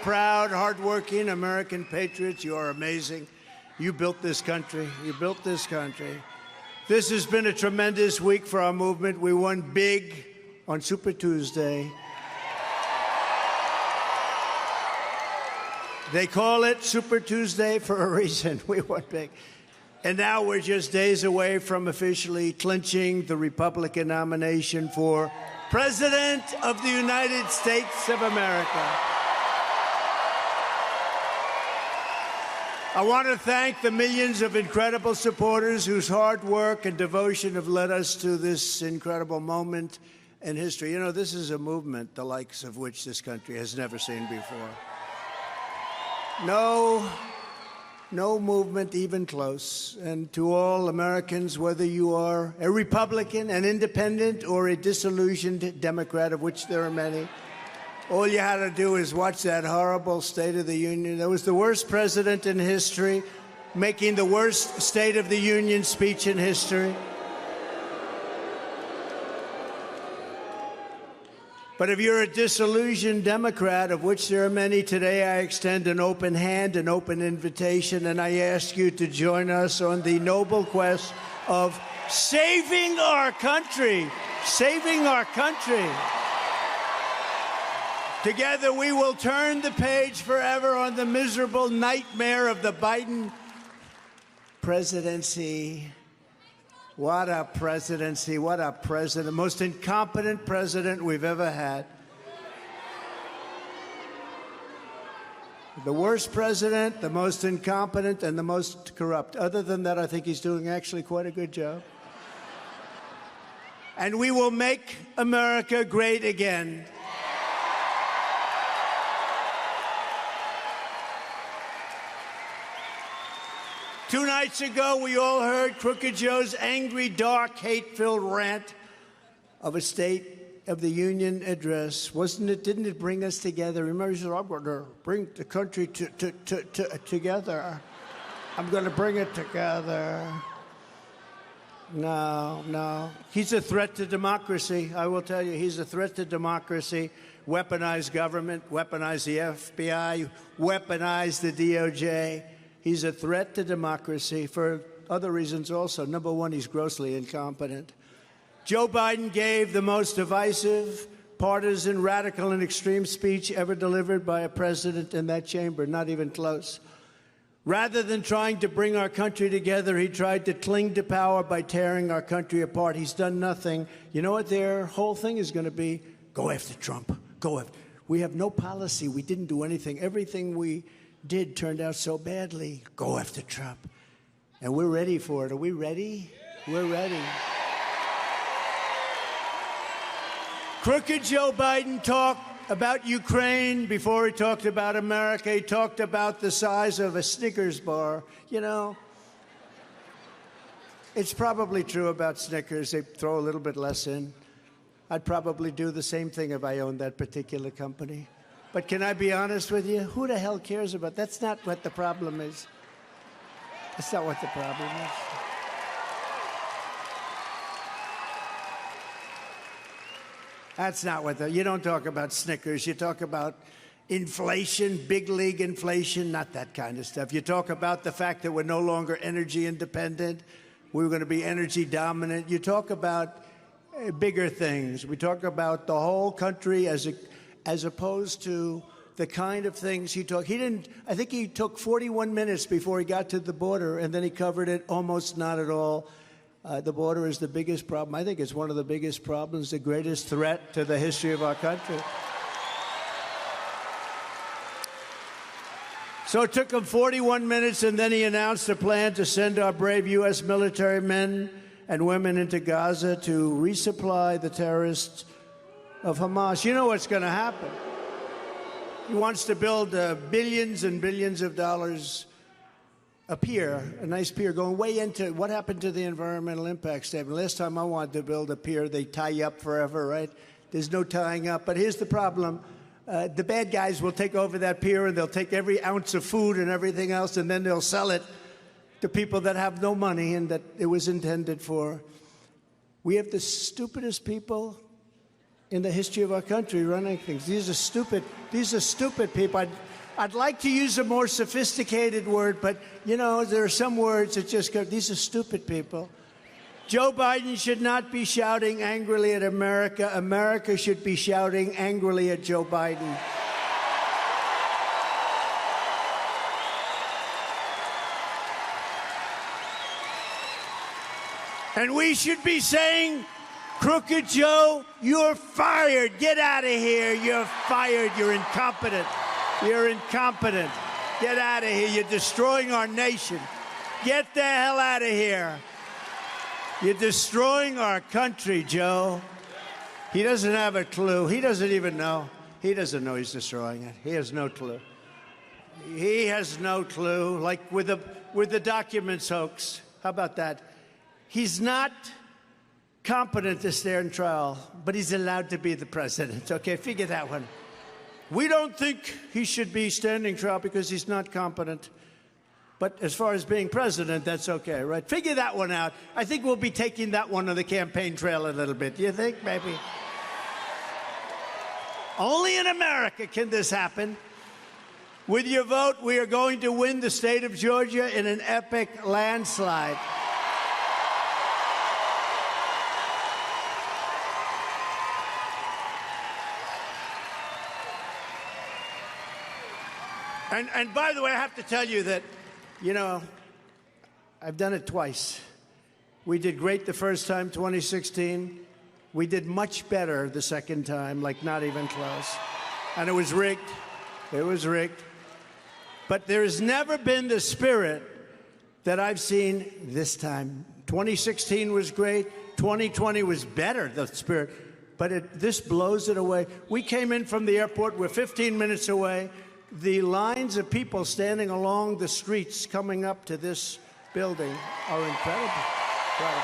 proud, hardworking American patriots. You are amazing. You built this country. You built this country. This has been a tremendous week for our movement. We won big on Super Tuesday. They call it Super Tuesday for a reason. We won big. And now we're just days away from officially clinching the Republican nomination for President of the United States of America. I want to thank the millions of incredible supporters whose hard work and devotion have led us to this incredible moment in history. You know, this is a movement the likes of which this country has never seen before. No movement even close. And to all Americans, whether you are a Republican, an independent, or a disillusioned Democrat, of which there are many, all you had to do is watch that horrible State of the Union. That was the worst president in history, making the worst State of the Union speech in history. But if you're a disillusioned Democrat, of which there are many today, I extend an open hand, an open invitation, and I ask you to join us on the noble quest of saving our country. Saving our country. Together, we will turn the page forever on the miserable nightmare of the Biden presidency. What a presidency, what a president. Most incompetent president we've ever had. The worst president, the most incompetent, and the most corrupt. Other than that, I think he's doing actually quite a good job. And we will make America great again. Two nights ago, we all heard Crooked Joe's angry, dark, hate-filled rant of a State of the Union address. Didn't it bring us together? Remember, he said, I'm going to bring the country together. I'm going to bring it together. No. He's a threat to democracy. I will tell you, he's a threat to democracy. Weaponize government, weaponize the FBI, weaponize the DOJ. He's a threat to democracy for other reasons also. Number one, he's grossly incompetent. Joe Biden gave the most divisive, partisan, radical, and extreme speech ever delivered by a president in that chamber, not even close. Rather than trying to bring our country together, he tried to cling to power by tearing our country apart. He's done nothing. You know what their whole thing is going to be? Go after Trump. Go after. We have no policy. We didn't do anything. Everything we did turned out so badly. Go after Trump. And we're ready for it. Are we ready? We're ready. Crooked Joe Biden talked about Ukraine before he talked about America. He talked about the size of a Snickers bar. You know, it's probably true about Snickers. They throw a little bit less in. I'd probably do the same thing if I owned that particular company. But can I be honest with you? Who the hell cares about that? That's not what the problem is. That's not what the problem is. That's not what you don't talk about Snickers. You talk about inflation, big league inflation, not that kind of stuff. You talk about the fact that we're no longer energy independent. We're going to be energy dominant. You talk about bigger things. We talk about the whole country as opposed to the kind of things he talked. I think he took 41 minutes before he got to the border, and then he covered it almost not at all. The border is the biggest problem. I think it's one of the biggest problems, the greatest threat to the history of our country. So it took him 41 minutes, and then he announced a plan to send our brave U.S. military men and women into Gaza to resupply the terrorists of Hamas. You know what's going to happen. He wants to build billions and billions of dollars a pier, a nice pier, going way into what happened to the environmental impact statement. Last time I wanted to build a pier, they tie you up forever, right? There's no tying up. But here's the problem. The bad guys will take over that pier, and they'll take every ounce of food and everything else, and then they'll sell it to people that have no money and that it was intended for. We have the stupidest people in the history of our country running things. These are stupid people. I'd like to use a more sophisticated word, but, you know, there are some words that just go, these are stupid people. Joe Biden should not be shouting angrily at America. America should be shouting angrily at Joe Biden. And we should be saying, Crooked Joe, you're fired. Get out of here. You're fired. You're incompetent. You're incompetent. Get out of here. You're destroying our nation. Get the hell out of here. You're destroying our country, Joe. He doesn't have a clue. He doesn't even know. He doesn't know he's destroying it. He has no clue. He has no clue. Like with the documents hoax. How about that? He's not competent to stand trial, but he's allowed to be the president. Okay, figure that one. We don't think he should be standing trial because he's not competent. But as far as being president, that's okay, right? Figure that one out. I think we'll be taking that one on the campaign trail a little bit. Do you think, maybe? Only in America can this happen. With your vote, we are going to win the state of Georgia in an epic landslide. And by the way, I have to tell you that, you know, I've done it twice. We did great the first time, 2016. We did much better the second time, like not even close. And it was rigged. It was rigged. But there has never been the spirit that I've seen this time. 2016 was great. 2020 was better, the spirit. But this blows it away. We came in from the airport. We're 15 minutes away. The lines of people standing along the streets coming up to this building are incredible. Incredible.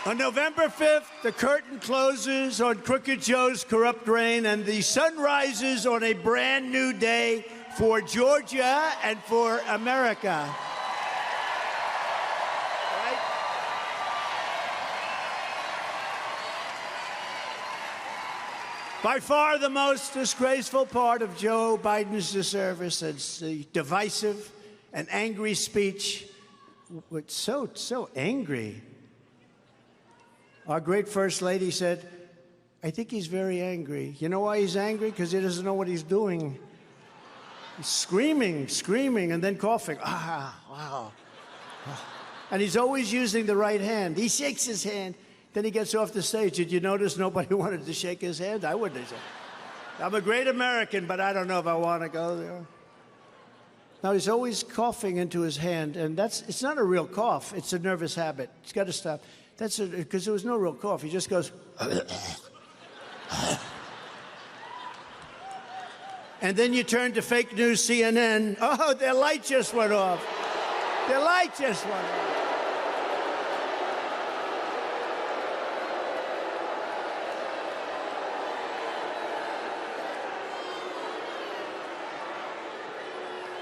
On November 5th, the curtain closes on Crooked Joe's corrupt reign, and the sun rises on a brand new day for Georgia and for America. By far the most disgraceful part of Joe Biden's service is the divisive and angry speech. It's so angry. Our great First Lady said, I think he's very angry. You know why he's angry? Because he doesn't know what he's doing. He's screaming, and then coughing. Wow. And he's always using the right hand. He shakes his hand. Then he gets off the stage. Did you notice nobody wanted to shake his hand? I wouldn't have said. I'm a great American, but I don't know if I want to go there. Now, he's always coughing into his hand, and it's not a real cough. It's a nervous habit. It's got to stop. Because there was no real cough. He just goes. And then you turn to fake news CNN. Oh, their light just went off. Their light just went off.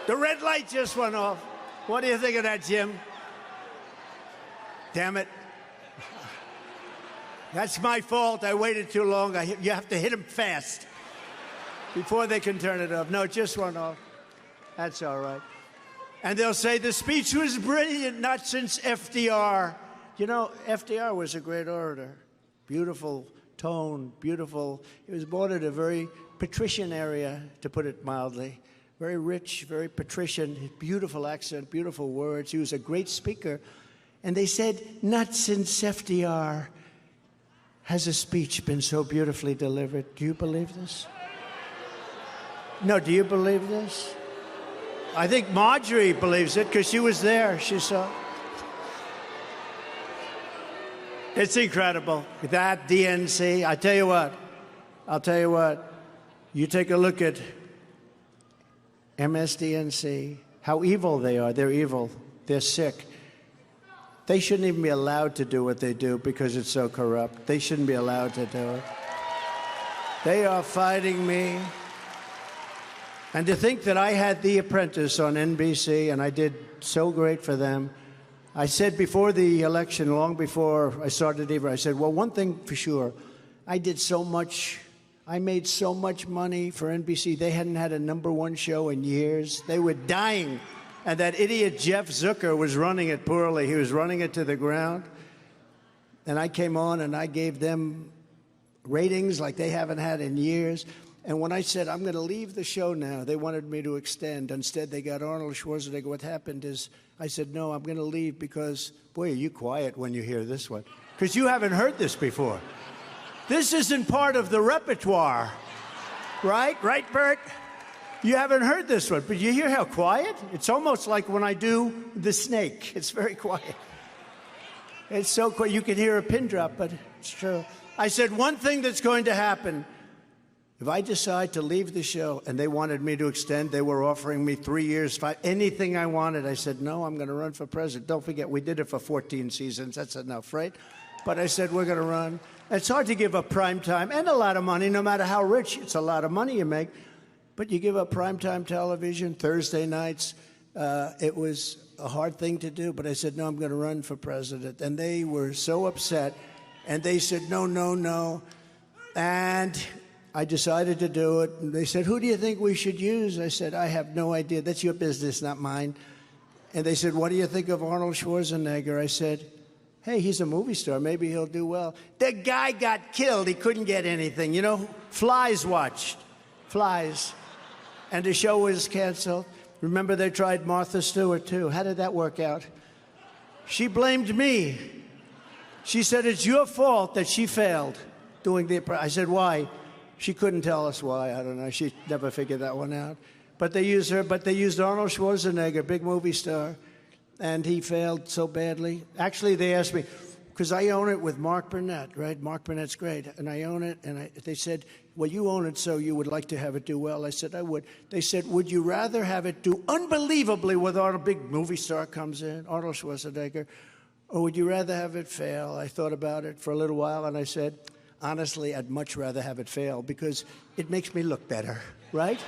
The red light just went off. What do you think of that, Jim? Damn it. That's my fault. I waited too long. You have to hit them fast before they can turn it off. No, it just went off. That's all right. And they'll say the speech was brilliant, not since FDR. You know, FDR was a great orator. Beautiful tone, beautiful. He was born in a very patrician area, to put it mildly. Very rich, very patrician, beautiful accent, beautiful words. He was a great speaker. And they said, not since FDR has a speech been so beautifully delivered. Do you believe this? No, do you believe this? I think Marjorie believes it because she was there. She saw. It's incredible. That DNC, I'll tell you what. You take a look at MSDNC, how evil they are. They're evil. They're sick. They shouldn't even be allowed to do what they do because it's so corrupt. They shouldn't be allowed to do it. They are fighting me. And to think that I had The Apprentice on NBC and I did so great for them. I said before the election, long before I started even, I said, well, one thing for sure, I did so much I made so much money for NBC. They hadn't had a #1 show in years. They were dying. And that idiot Jeff Zucker was running it poorly. He was running it to the ground. And I came on and I gave them ratings like they haven't had in years. And when I said, I'm going to leave the show now, they wanted me to extend. Instead, they got Arnold Schwarzenegger. What happened is I said, no, I'm going to leave because, boy, are you quiet when you hear this one. Because you haven't heard this before. This isn't part of the repertoire, right? Right, Bert? You haven't heard this one, but you hear how quiet? It's almost like when I do The Snake. It's very quiet. It's so quiet. You can hear a pin drop, but it's true. I said, one thing that's going to happen, if I decide to leave the show, and they wanted me to extend, they were offering me 3 years, anything I wanted. I said, no, I'm going to run for president. Don't forget, we did it for 14 seasons. That's enough, right? But I said, we're going to run. It's hard to give up prime time and a lot of money, no matter how rich. It's a lot of money you make. But you give up primetime television, Thursday nights. It was a hard thing to do, but I said, no, I'm going to run for president. And they were so upset, and they said, no, no, no. And I decided to do it. And they said, who do you think we should use? I said, I have no idea. That's your business, not mine. And they said, what do you think of Arnold Schwarzenegger? I said, hey, he's a movie star. Maybe he'll do well. The guy got killed. He couldn't get anything. You know, Flies watched. Flies. And the show was canceled. Remember, they tried Martha Stewart, too. How did that work out? She blamed me. She said, it's your fault that she failed doing the... I said, why? She couldn't tell us why. I don't know. She never figured that one out. But they used her. But they used Arnold Schwarzenegger, big movie star, and he failed so badly. Actually, they asked me, because I own it with Mark Burnett, right? Mark Burnett's great. And I own it, and they said, well, you own it, so you would like to have it do well. I said, I would. They said, would you rather have it do unbelievably with Arnold, big movie star comes in, Arnold Schwarzenegger, or would you rather have it fail? I thought about it for a little while, and I said, honestly, I'd much rather have it fail because it makes me look better, right?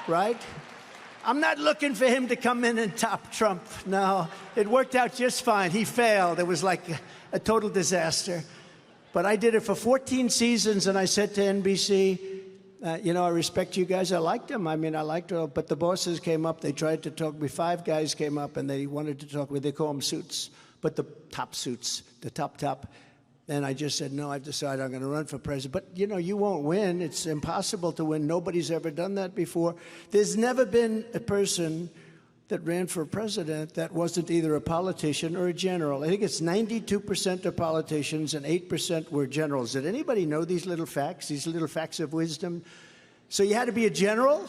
Right? I'm not looking for him to come in and top Trump. No, it worked out just fine. He failed. It was like a total disaster. But I did it for 14 seasons, and I said to NBC, you know, I respect you guys. I liked them. I mean, I liked it. But the bosses came up. They tried to talk to me. 5 guys came up, and they wanted to talk to me. They call them suits, but the top suits, the top. And I just said, no, I've decided I'm going to run for president. But, you know, you won't win. It's impossible to win. Nobody's ever done that before. There's never been a person that ran for president that wasn't either a politician or a general. I think it's 92% are politicians and 8% were generals. Did anybody know these little facts of wisdom? So you had to be a general,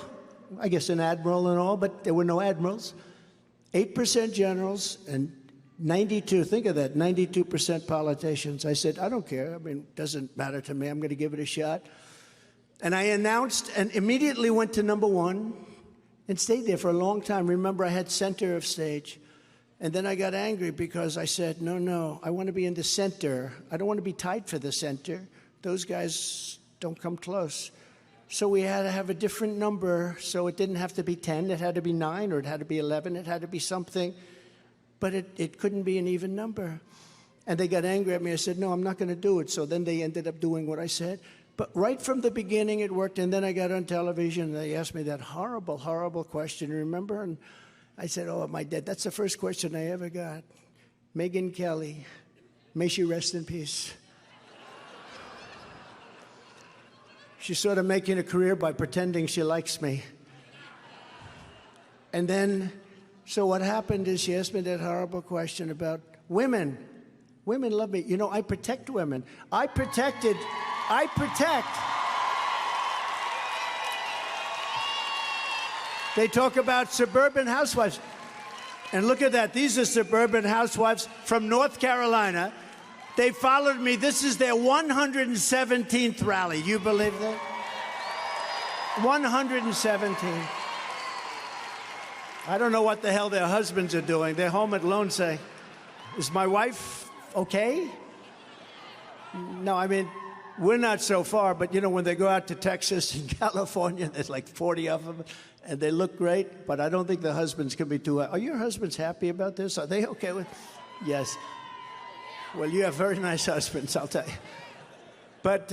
I guess an admiral and all, but there were no admirals. 8% generals and 92, think of that, 92% politicians. I said, I don't care. I mean, it doesn't matter to me. I'm going to give it a shot. And I announced and immediately went to #1 and stayed there for a long time. Remember, I had center of stage. And then I got angry because I said, no, I want to be in the center. I don't want to be tied for the center. Those guys don't come close. So we had to have a different number. So it didn't have to be 10. It had to be 9, or it had to be 11. It had to be something. But it couldn't be an even number. And they got angry at me. I said, no, I'm not going to do it. So then they ended up doing what I said. But right from the beginning, it worked. And then I got on television, and they asked me that horrible, horrible question, remember? And I said, oh, am I dead? That's the first question I ever got. Megyn Kelly, may she rest in peace. She's sort of making a career by pretending she likes me. And then, so what happened is she asked me that horrible question about women. Women love me. You know, I protect women. I protect. They talk about suburban housewives. And look at that. These are suburban housewives from North Carolina. They followed me. This is their 117th rally. You believe that? 117. I don't know what the hell their husbands are doing. They're home alone saying, is my wife okay? No, I mean, we're not so far, but you know, when they go out to Texas and California, there's like 40 of them, and they look great, but I don't think the husbands can be too... Are your husbands happy about this? Are they okay with... Yes. Well, you have very nice husbands, I'll tell you. But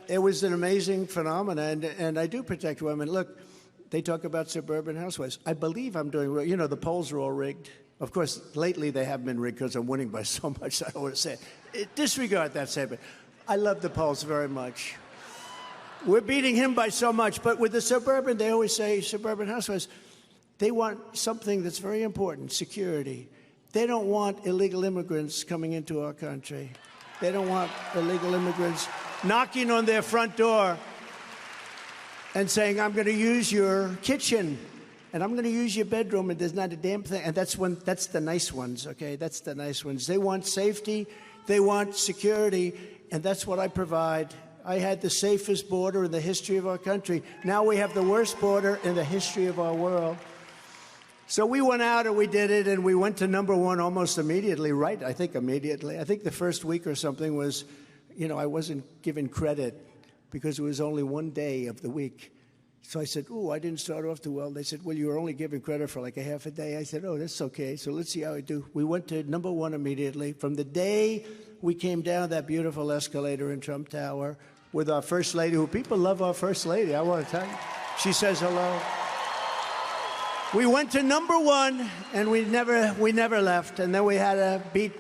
it was an amazing phenomenon, and I do protect women. Look, they talk about suburban housewives. I believe I'm doing well. You know, the polls are all rigged. Of course, lately they have been rigged because I'm winning by so much. I don't want to say it. Disregard that statement. I love the polls very much. We're beating him by so much. But with the suburban, they always say suburban housewives, they want something that's very important, security. They don't want illegal immigrants coming into our country. They don't want illegal immigrants knocking on their front door and saying, I'm going to use your kitchen, and I'm going to use your bedroom, and there's not a damn thing. And that's the nice ones, okay? That's the nice ones. They want safety. They want security, and that's what I provide. I had the safest border in the history of our country. Now we have the worst border in the history of our world. So we went out and we did it, and we went to #1 almost immediately, right? I think immediately. I think the first week or something was, you know, I wasn't given credit because it was only one day of the week. So I said, ooh, I didn't start off too well. They said, well, you were only given credit for like a half a day. I said, oh, that's okay. So let's see how I do. We went to #1 immediately. From the day we came down that beautiful escalator in Trump Tower with our First Lady, who people love our First Lady, I want to tell you. She says hello. We went to #1, and we never left. And then we had a beat.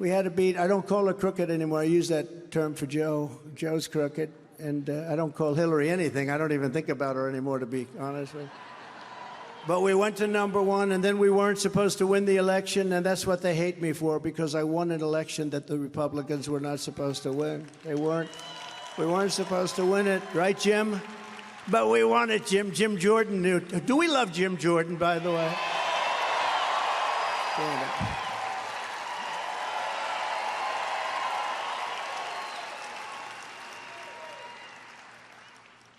I don't call her crooked anymore. I use that term for Joe. Joe's crooked. And I don't call Hillary anything. I don't even think about her anymore, to be honest with you. But we went to #1, and then we weren't supposed to win the election, and that's what they hate me for, because I won an election that the Republicans were not supposed to win. They weren't. We weren't supposed to win it, right, Jim? But we won it, Jim. Jim Jordan knew. Do we love Jim Jordan, by the way?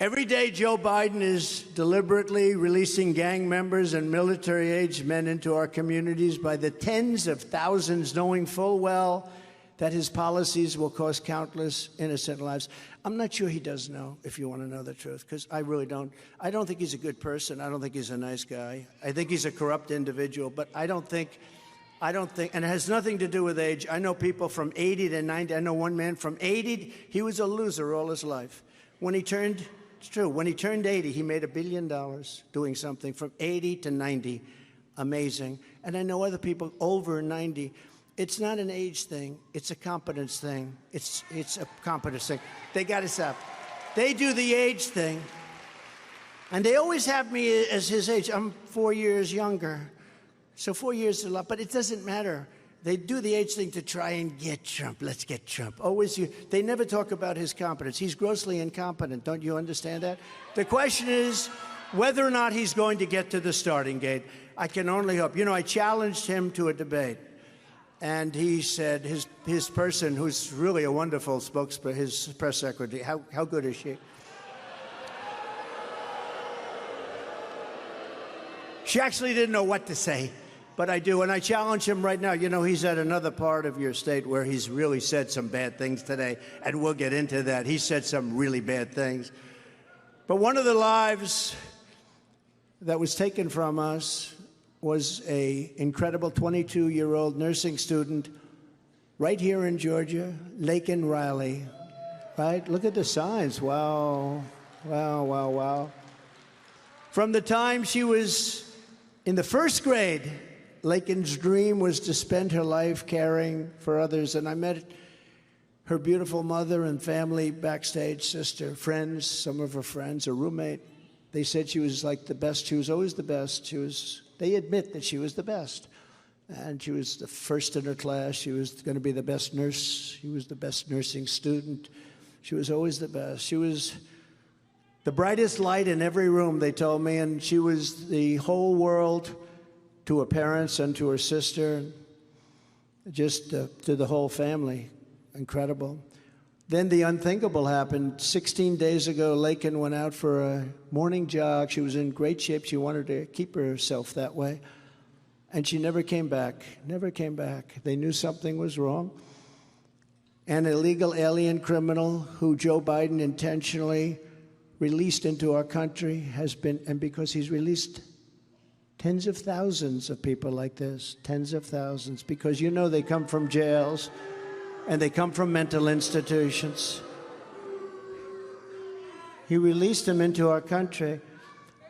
Every day, Joe Biden is deliberately releasing gang members and military-aged men into our communities by the tens of thousands, knowing full well that his policies will cost countless innocent lives. I'm not sure he does know, if you want to know the truth, because I really don't. I don't think he's a good person. I don't think he's a nice guy. I think he's a corrupt individual, but I don't think, and it has nothing to do with age. I know people from 80 to 90. I know one man from 80, he was a loser all his life. When he turned 80, he made $1 billion doing something from 80 to 90. Amazing. And I know other people over 90. It's not an age thing. It's a competence thing. It's a competence thing. They got to stop. They do the age thing. And they always have me as his age. I'm 4 years younger. So 4 years is a lot, but it doesn't matter. They do the age thing to try and get Trump. Let's get Trump. They never talk about his competence. He's grossly incompetent. Don't you understand that? The question is whether or not he's going to get to the starting gate. I can only hope. You know, I challenged him to a debate. And he said, his person, who's really a wonderful spokesperson, his press secretary, how good is she? She actually didn't know what to say, but I do. And I challenge him right now. You know, he's at another part of your state where he's really said some bad things today, and we'll get into that. He said some really bad things. But one of the lives that was taken from us was an incredible 22-year-old nursing student right here in Georgia, Laken Riley. Right? Look at the signs. Wow. Wow, wow, wow. From the time she was in the first grade, Laken's dream was to spend her life caring for others. And I met her beautiful mother and family backstage, sister, friends, some of her friends, a roommate. They said she was like the best. She was always the best. They admit that she was the best. And she was the first in her class. She was going to be the best nurse. She was the best nursing student. She was always the best. She was the brightest light in every room, they told me, and she was the whole world to her parents and to her sister, just to the whole family. Incredible. Then the unthinkable happened. 16 days ago, Laken went out for a morning jog. She was in great shape. She wanted to keep herself that way. And she never came back, never came back. They knew something was wrong. An illegal alien criminal who Joe Biden intentionally released into our country has been, and because he's released tens of thousands of people like this, tens of thousands, because you know they come from jails and they come from mental institutions. He released them into our country.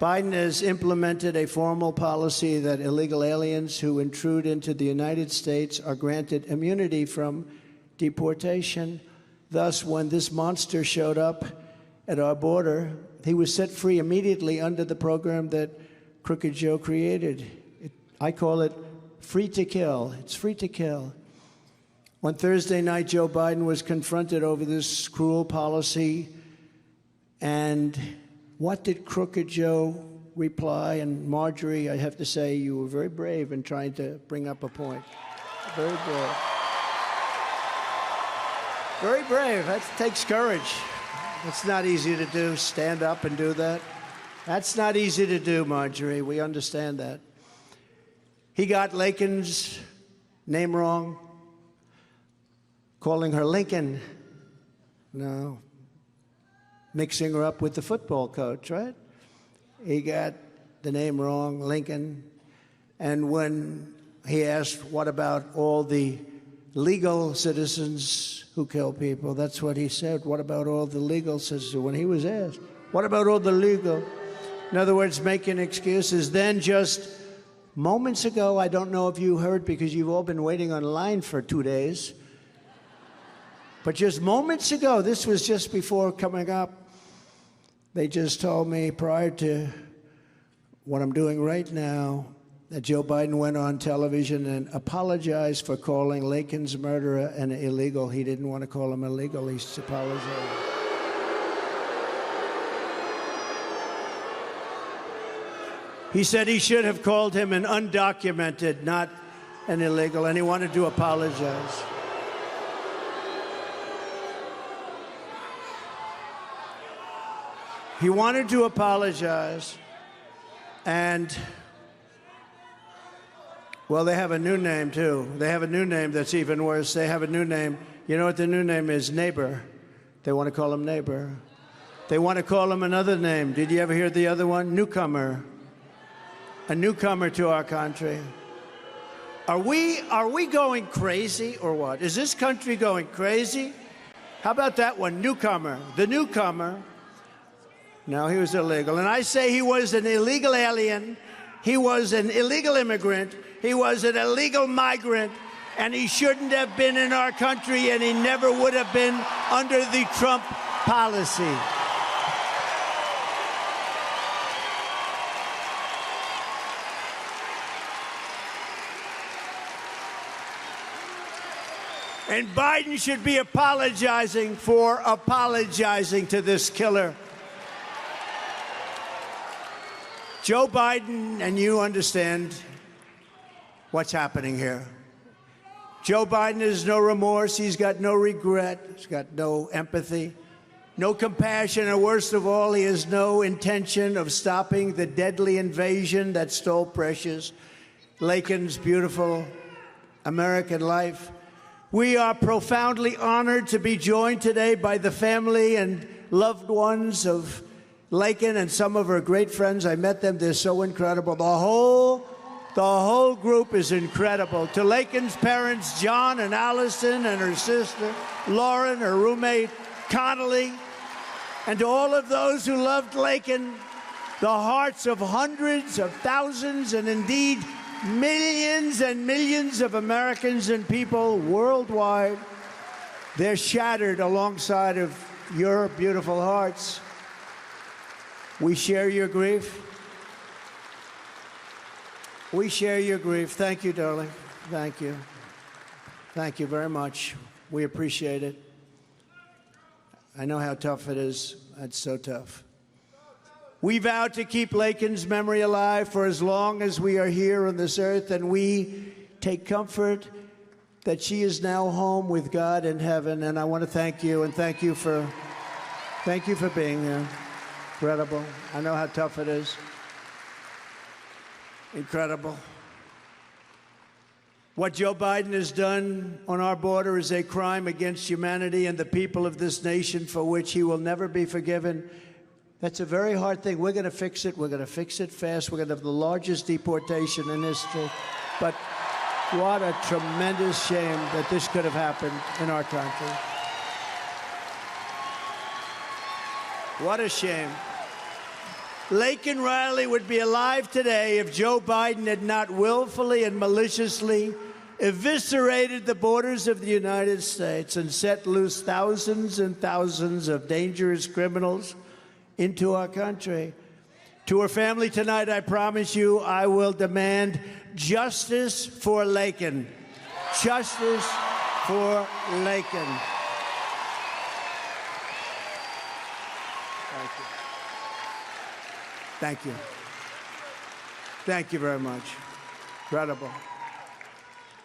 Biden has implemented a formal policy that illegal aliens who intrude into the United States are granted immunity from deportation. Thus, when this monster showed up at our border, he was set free immediately under the program that Crooked Joe created. I call it free to kill. It's free to kill. On Thursday night, Joe Biden was confronted over this cruel policy. And what did Crooked Joe reply? And Marjorie, I have to say, you were very brave in trying to bring up a point. Very brave. Very brave. That takes courage. It's not easy to do, stand up and do that. That's not easy to do, Marjorie. We understand that. He got Laken's name wrong, calling her Lincoln. No. Mixing her up with the football coach, right? He got the name wrong, Lincoln. And when he asked, what about all the legal citizens who kill people? That's what he said. What about all the legal citizens? When he was asked, what about all the legal? In other words, making excuses. Then just moments ago, I don't know if you heard because you've all been waiting online for 2 days, but just moments ago, this was just before coming up, they just told me prior to what I'm doing right now that Joe Biden went on television and apologized for calling Laken's murderer an illegal. He didn't want to call him illegal. He apologized. He said he should have called him an undocumented, not an illegal, and he wanted to apologize. He wanted to apologize, and, well, they have a new name, too. They have a new name that's even worse. They have a new name. You know what the new name is? Neighbor. They want to call him neighbor. They want to call him another name. Did you ever hear the other one? Newcomer. A newcomer to our country. Are we going crazy or what? Is this country going crazy? How about that one? Newcomer. The newcomer. No, he was illegal. And I say he was an illegal alien. He was an illegal immigrant. He was an illegal migrant. And he shouldn't have been in our country, and he never would have been under the Trump policy. And Biden should be apologizing for apologizing to this killer. Joe Biden, and you understand what's happening here. Joe Biden has no remorse. He's got no regret. He's got no empathy, no compassion, and worst of all, he has no intention of stopping the deadly invasion that stole precious Laken's beautiful American life. We are profoundly honored to be joined today by the family and loved ones of Laken and some of her great friends. I met them. They're so incredible. The whole group is incredible. To Laken's parents, John and Allison, and her sister, Lauren, her roommate, Connolly, and to all of those who loved Laken, the hearts of hundreds of thousands and indeed millions and millions of Americans and people worldwide, they're shattered alongside of your beautiful hearts. We share your grief. We share your grief. Thank you, darling. Thank you. Thank you very much. We appreciate it. I know how tough it is. It's so tough. We vow to keep Laken's memory alive for as long as we are here on this earth, and we take comfort that she is now home with God in heaven. And I want to thank you, and thank you for being here. Incredible. I know how tough it is. Incredible. What Joe Biden has done on our border is a crime against humanity and the people of this nation for which he will never be forgiven. That's a very hard thing. We're going to fix it. We're going to fix it fast. We're going to have the largest deportation in history. But what a tremendous shame that this could have happened in our country. What a shame. Laken Riley would be alive today if Joe Biden had not willfully and maliciously eviscerated the borders of the United States and set loose thousands and thousands of dangerous criminals into our country. To her family tonight, I promise you, I will demand justice for Laken. Justice for Laken. Thank you. Thank you. Thank you very much. Incredible.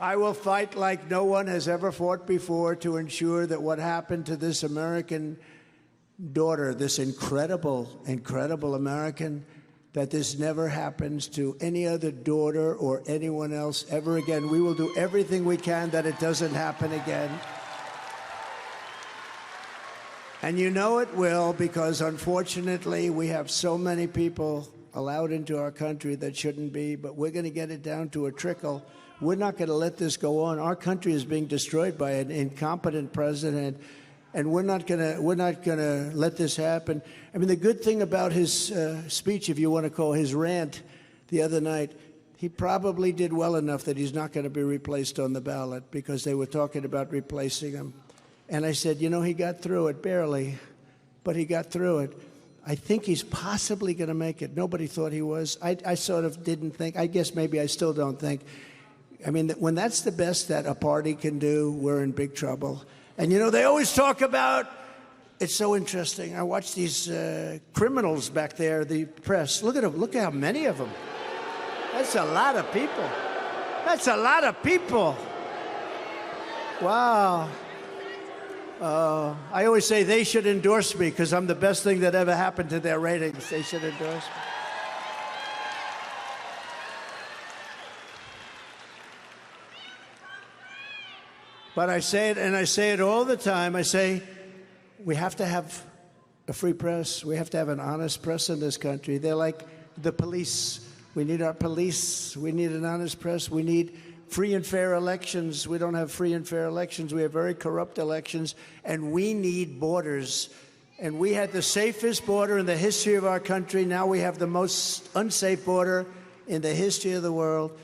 I will fight like no one has ever fought before to ensure that what happened to this American daughter, this incredible, incredible American, that this never happens to any other daughter or anyone else ever again. We will do everything we can that it doesn't happen again. And you know it will, because unfortunately we have so many people allowed into our country that shouldn't be, but we're going to get it down to a trickle. We're not going to let this go on. Our country is being destroyed by an incompetent president, and we're not going to let this happen. I mean, the good thing about his speech, if you want to call his rant the other night, he probably did well enough that he's not going to be replaced on the ballot, because they were talking about replacing him. And I said, you know, he got through it, barely, but he got through it. I think he's possibly going to make it. Nobody thought he was. I sort of didn't think. I guess maybe I still don't think. I mean, when that's the best that a party can do, we're in big trouble. And, you know, they always talk about, it's so interesting. I watch these criminals back there, the press. Look at them. Look at how many of them. That's a lot of people. That's a lot of people. Wow. I always say they should endorse me because I'm the best thing that ever happened to their ratings. They should endorse me. But I say it, and I say it all the time. I say we have to have a free press. We have to have an honest press in this country. They're like the police. We need our police. We need an honest press. We need free and fair elections. We don't have free and fair elections. We have very corrupt elections, and we need borders. And we had the safest border in the history of our country. Now we have the most unsafe border in the history of the world.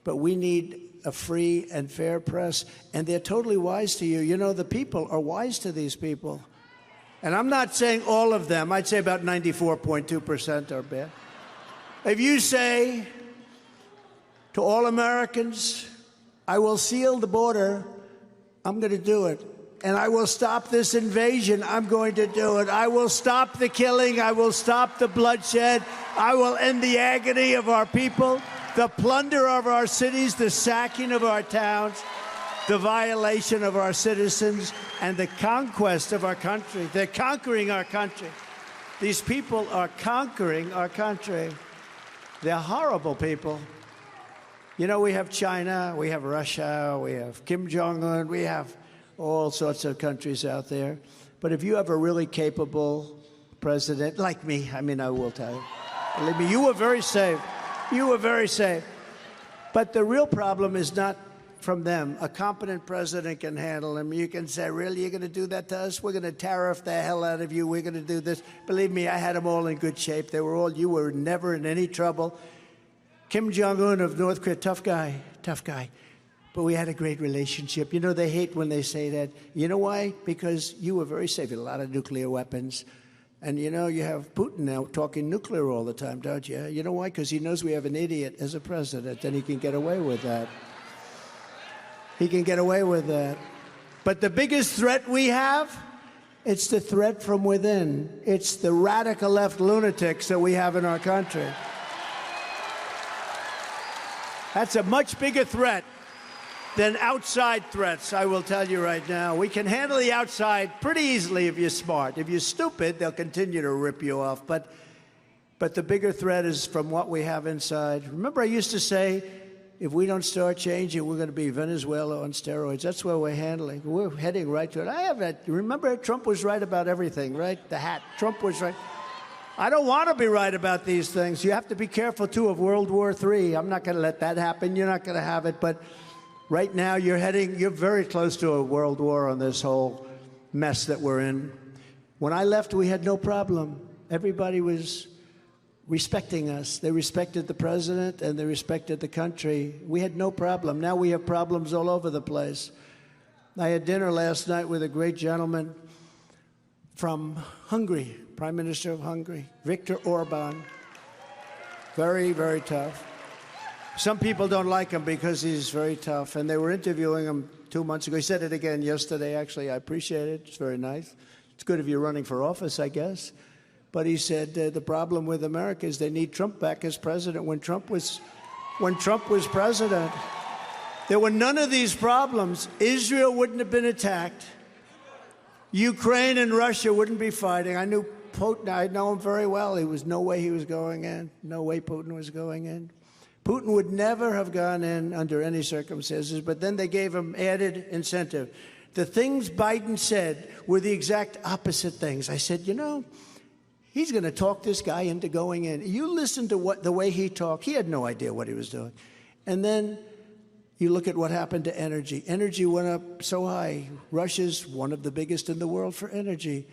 But we need a free and fair press, and they're totally wise to you. You know, the people are wise to these people. And I'm not saying all of them. I'd say about 94.2% are bad. If you say to all Americans, I will seal the border, I'm going to do it. And I will stop this invasion, I'm going to do it. I will stop the killing, I will stop the bloodshed, I will end the agony of our people, the plunder of our cities, the sacking of our towns, the violation of our citizens, and the conquest of our country. They're conquering our country. These people are conquering our country. They're horrible people. You know, we have China, we have Russia, we have Kim Jong-un, we have all sorts of countries out there. But if you have a really capable president, like me, I mean, I will tell you, believe me, you were very safe. You were very safe. But the real problem is not from them. A competent president can handle them. You can say, really, you're going to do that to us? We're going to tariff the hell out of you. We're going to do this. Believe me, I had them all in good shape. They were all, you were never in any trouble. Kim Jong-un of North Korea, tough guy. But we had a great relationship. You know, they hate when they say that. You know why? Because you were very safe. You had a lot of nuclear weapons. And, you know, you have Putin now talking nuclear all the time, don't you? You know why? Because he knows we have an idiot as a president, and he can get away with that. He can get away with that. But the biggest threat we have, it's the threat from within. It's the radical left lunatics that we have in our country. That's a much bigger threat than outside threats, I will tell you right now. We can handle the outside pretty easily if you're smart. If you're stupid, they'll continue to rip you off. But the bigger threat is from what we have inside. Remember, I used to say, if we don't start changing, we're going to be Venezuela on steroids. That's where we're handling. We're heading right to it. Remember, Trump was right about everything, right? The hat. Trump was right. I don't want to be right about these things. You have to be careful, too, of World War III. I'm not going to let that happen. You're not going to have it. But right now, you're very close to a world war on this whole mess that we're in. When I left, we had no problem. Everybody was respecting us. They respected the president and they respected the country. We had no problem. Now we have problems all over the place. I had dinner last night with a great gentleman from Hungary, Prime Minister of Hungary, Viktor Orban. Very, very tough. Some people don't like him because he's very tough, and they were interviewing him 2 months ago. He said it again yesterday, actually. I appreciate it. It's very nice. It's good if you're running for office, I guess. But he said the problem with America is they need Trump back as president. When Trump was president, there were none of these problems. Israel wouldn't have been attacked. Ukraine and Russia wouldn't be fighting. I knew Putin. I know him very well. There was no way he was going in. No way Putin was going in. Putin would never have gone in under any circumstances, but then they gave him added incentive. The things Biden said were the exact opposite things. I said, you know, he's going to talk this guy into going in. You listen to the way he talked. He had no idea what he was doing. And then you look at what happened to energy. Energy went up so high. Russia's one of the biggest in the world for energy.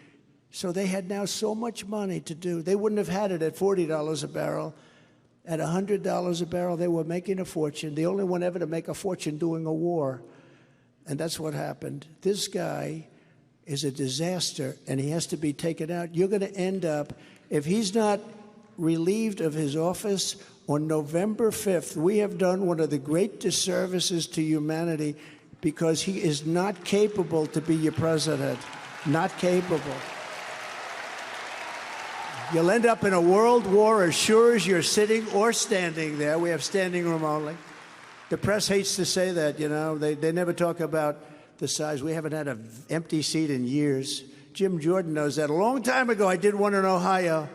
So they had now so much money to do. They wouldn't have had it at $40 a barrel. At $100 a barrel, they were making a fortune. The only one ever to make a fortune doing a war. And that's what happened. This guy is a disaster, and he has to be taken out. You're going to end up, if he's not relieved of his office on November 5th, we have done one of the great disservices to humanity because he is not capable to be your president. Not capable. You'll end up in a world war as sure as you're sitting or standing there. We have standing room only. The press hates to say that, you know. They never talk about the size. We haven't had an empty seat in years. Jim Jordan knows that. A long time ago, I did one in Ohio.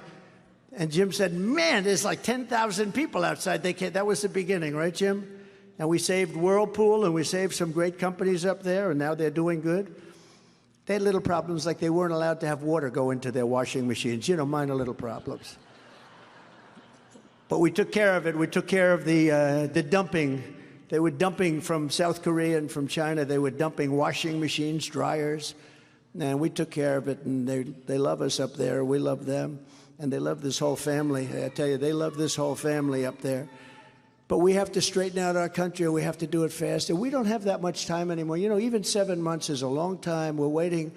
And Jim said, man, there's like 10,000 people outside. They can't. That was the beginning, right, Jim? And we saved Whirlpool, and we saved some great companies up there, and now they're doing good. They had little problems, like they weren't allowed to have water go into their washing machines. You know, minor little problems. But we took care of it. We took care of the dumping. They were dumping from South Korea and from China. They were dumping washing machines, dryers. And we took care of it, and they love us up there. We love them. And they love this whole family. I tell you, they love this whole family up there. But we have to straighten out our country. We have to do it fast. And we don't have that much time anymore. You know, even 7 months is a long time. We're waiting,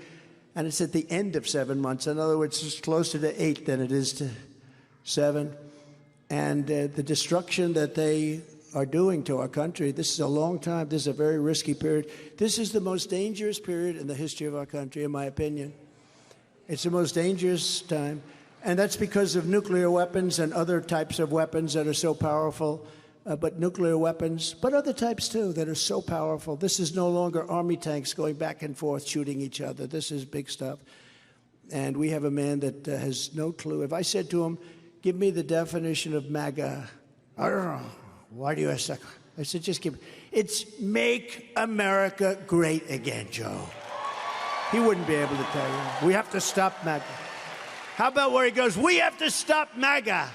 and it's at the end of 7 months. In other words, it's closer to 8 than it is to 7. And the destruction that they are doing to our country, this is a long time. This is a very risky period. This is the most dangerous period in the history of our country, in my opinion. It's the most dangerous time. And that's because of nuclear weapons and other types of weapons that are so powerful. But nuclear weapons, but other types too, that are so powerful. This is no longer army tanks going back and forth shooting each other. This is big stuff. And we have a man that has no clue. If I said to him, give me the definition of MAGA, I don't know. Why do you ask that? I said, just give me. It's make America great again, Joe. He wouldn't be able to tell you. We have to stop MAGA. How about where he goes, we have to stop MAGA.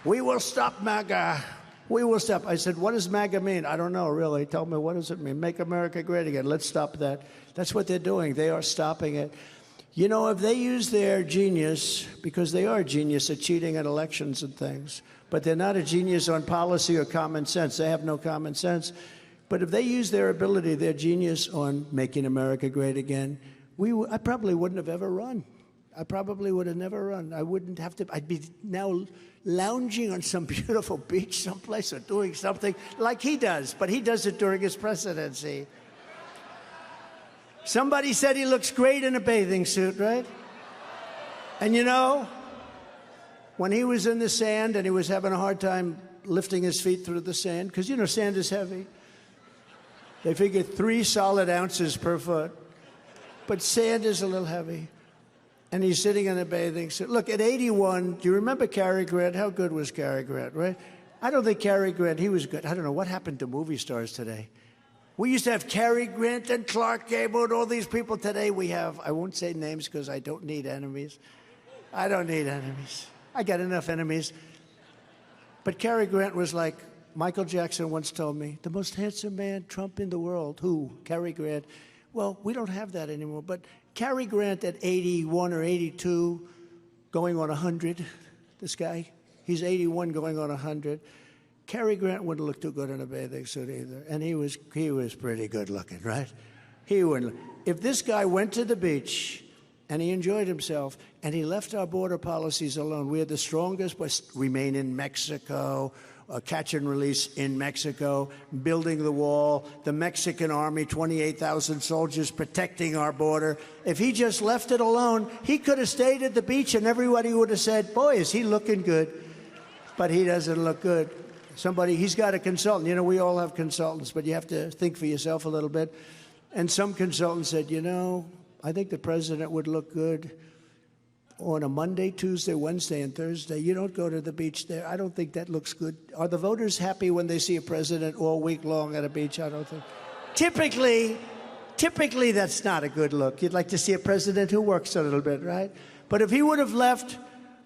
We will stop MAGA. We will stop. I said, what does MAGA mean? I don't know, really. Tell me, what does it mean? Make America great again. Let's stop that. That's what they're doing. They are stopping it. You know, if they use their genius, because they are a genius at cheating at elections and things, but they're not a genius on policy or common sense. They have no common sense. But if they use their ability, their genius on making America great again, I probably wouldn't have ever run. I probably would have never run. I wouldn't have to. I'd be now lounging on some beautiful beach someplace or doing something like he does, but he does it during his presidency. Somebody said he looks great in a bathing suit, right? And you know, when he was in the sand and he was having a hard time lifting his feet through the sand, because, you know, sand is heavy. They figured 3 solid ounces per foot. But sand is a little heavy. And he's sitting in a bathing suit. Look, at 81, do you remember Cary Grant? How good was Cary Grant, right? I don't think Cary Grant, he was good. I don't know, what happened to movie stars today? We used to have Cary Grant and Clark Gable and all these people. Today we have, I won't say names because I don't need enemies. I don't need enemies. I got enough enemies. But Cary Grant was like, Michael Jackson once told me, the most handsome man, Trump in the world. Who? Cary Grant. Well, we don't have that anymore. But Cary Grant at 81 or 82, going on 100, this guy, he's 81 going on 100. Cary Grant wouldn't look too good in a bathing suit either, and he was pretty good looking, right? He wouldn't. If this guy went to the beach and he enjoyed himself and he left our border policies alone, we had the strongest, remain in Mexico, catch and release in Mexico, building the wall, the Mexican army, 28,000 soldiers protecting our border. If he just left it alone, he could have stayed at the beach and everybody would have said, boy, is he looking good. But he doesn't look good. He's got a consultant. You know, we all have consultants, but you have to think for yourself a little bit. And some consultant said, you know, I think the president would look good on a Monday, Tuesday, Wednesday, and Thursday. You don't go to the beach there. I don't think that looks good. Are the voters happy when they see a president all week long at a beach? I don't think. Typically, that's not a good look. You'd like to see a president who works a little bit, right? But if he would have left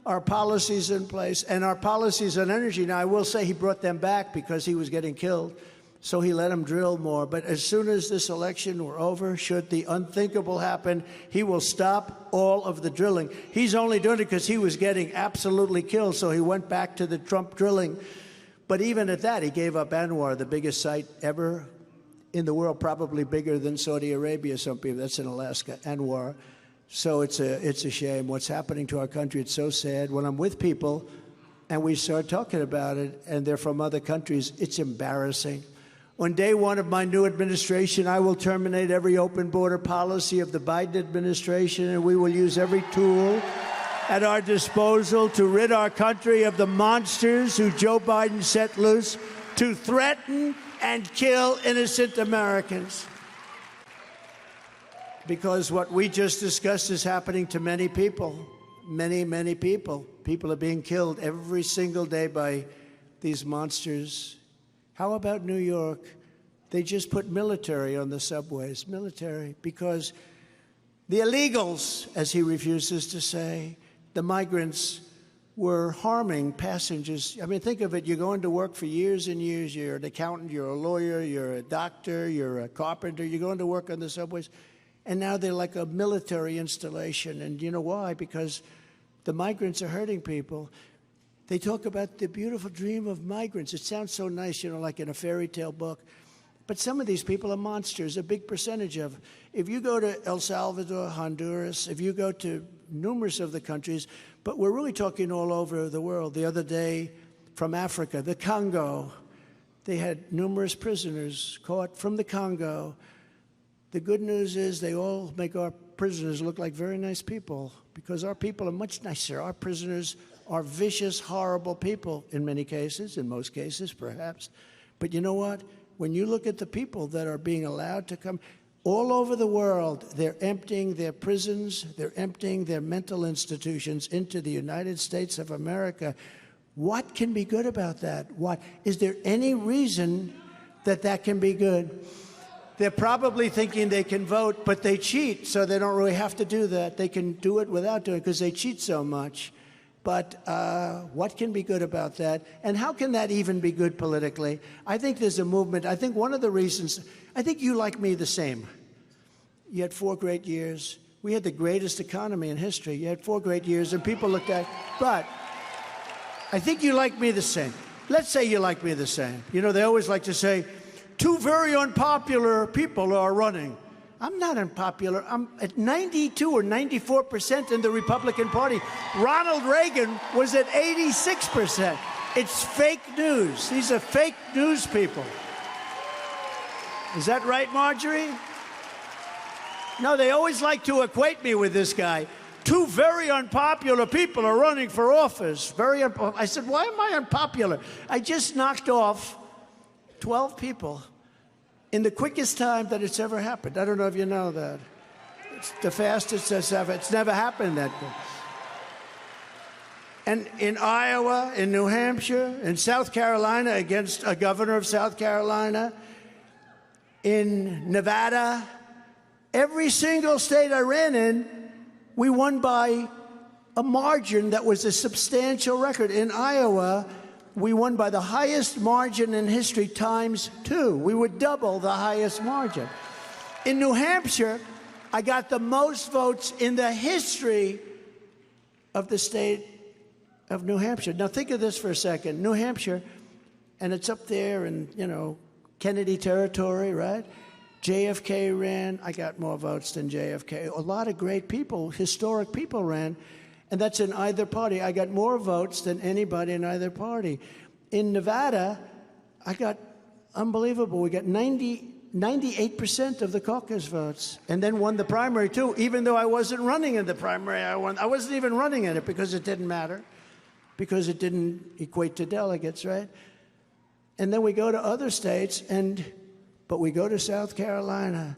our policies in place and our policies on energy, now I will say he brought them back because he was getting killed. So he let him drill more. But as soon as this election were over, should the unthinkable happen, he will stop all of the drilling. He's only doing it because he was getting absolutely killed, so he went back to the Trump drilling. But even at that, he gave up Anwar, the biggest site ever in the world, probably bigger than Saudi Arabia. Some people, that's in Alaska, Anwar. So it's a shame what's happening to our country. It's so sad. When I'm with people and we start talking about it and they're from other countries, it's embarrassing. On day one of my new administration, I will terminate every open border policy of the Biden administration, and we will use every tool at our disposal to rid our country of the monsters who Joe Biden set loose to threaten and kill innocent Americans. Because what we just discussed is happening to many people, many, many people. People are being killed every single day by these monsters. How about New York? They just put military on the subways, military, because the illegals, as he refuses to say, the migrants, were harming passengers. I mean, think of it. You're going to work for years and years. You're an accountant, you're a lawyer, you're a doctor, you're a carpenter. You're going to work on the subways. And now they're like a military installation. And you know why? Because the migrants are hurting people. They talk about the beautiful dream of migrants. It sounds so nice, you know, like in a fairy tale book. But some of these people are monsters, a big percentage of them. If you go to El Salvador, Honduras, if you go to numerous of the countries, but we're really talking all over the world. The other day from Africa, the Congo, they had numerous prisoners caught from the Congo. The good news is they all make our prisoners look like very nice people because our people are much nicer. Our prisoners are vicious, horrible people in many cases, in most cases, perhaps. But you know what? When you look at the people that are being allowed to come all over the world, they're emptying their prisons, they're emptying their mental institutions into the United States of America. What can be good about that? What? Is there any reason that that can be good? They're probably thinking they can vote, but they cheat, so they don't really have to do that. They can do it without doing it because they cheat so much. But what can be good about that? And how can that even be good politically? I think there's a movement. I think one of the reasons, I think you like me the same. You had 4 great years. We had the greatest economy in history. You had 4 great years, and people looked at, but I think you like me the same. Let's say you like me the same. You know, they always like to say, 2 very unpopular people are running. I'm not unpopular. I'm at 92 or 94% in the Republican Party. Ronald Reagan was at 86%. It's fake news. These are fake news people. Is that right, Marjorie? No, they always like to equate me with this guy. 2 very unpopular people are running for office. I said, why am I unpopular? I just knocked off 12 people in the quickest time that it's ever happened. I don't know if you know that. It's the fastest that's ever. It's never happened that quick. And in Iowa, in New Hampshire, in South Carolina against a governor of South Carolina, in Nevada, every single state I ran in, we won by a margin that was a substantial record. In Iowa, we won by the highest margin in history times 2. We would double the highest margin. In New Hampshire, I got the most votes in the history of the state of New Hampshire. Now think of this for a second. New Hampshire, and it's up there in, Kennedy territory, right? JFK ran. I got more votes than JFK. A lot of great people, historic people ran, and that's in either party. I got more votes than anybody in either party. In Nevada, I got unbelievable. We got 98% of the caucus votes, and then won the primary too, even though I wasn't running in the primary. I wasn't even running in it because it didn't matter, because it didn't equate to delegates, right? And then we go to other states, but we go to South Carolina,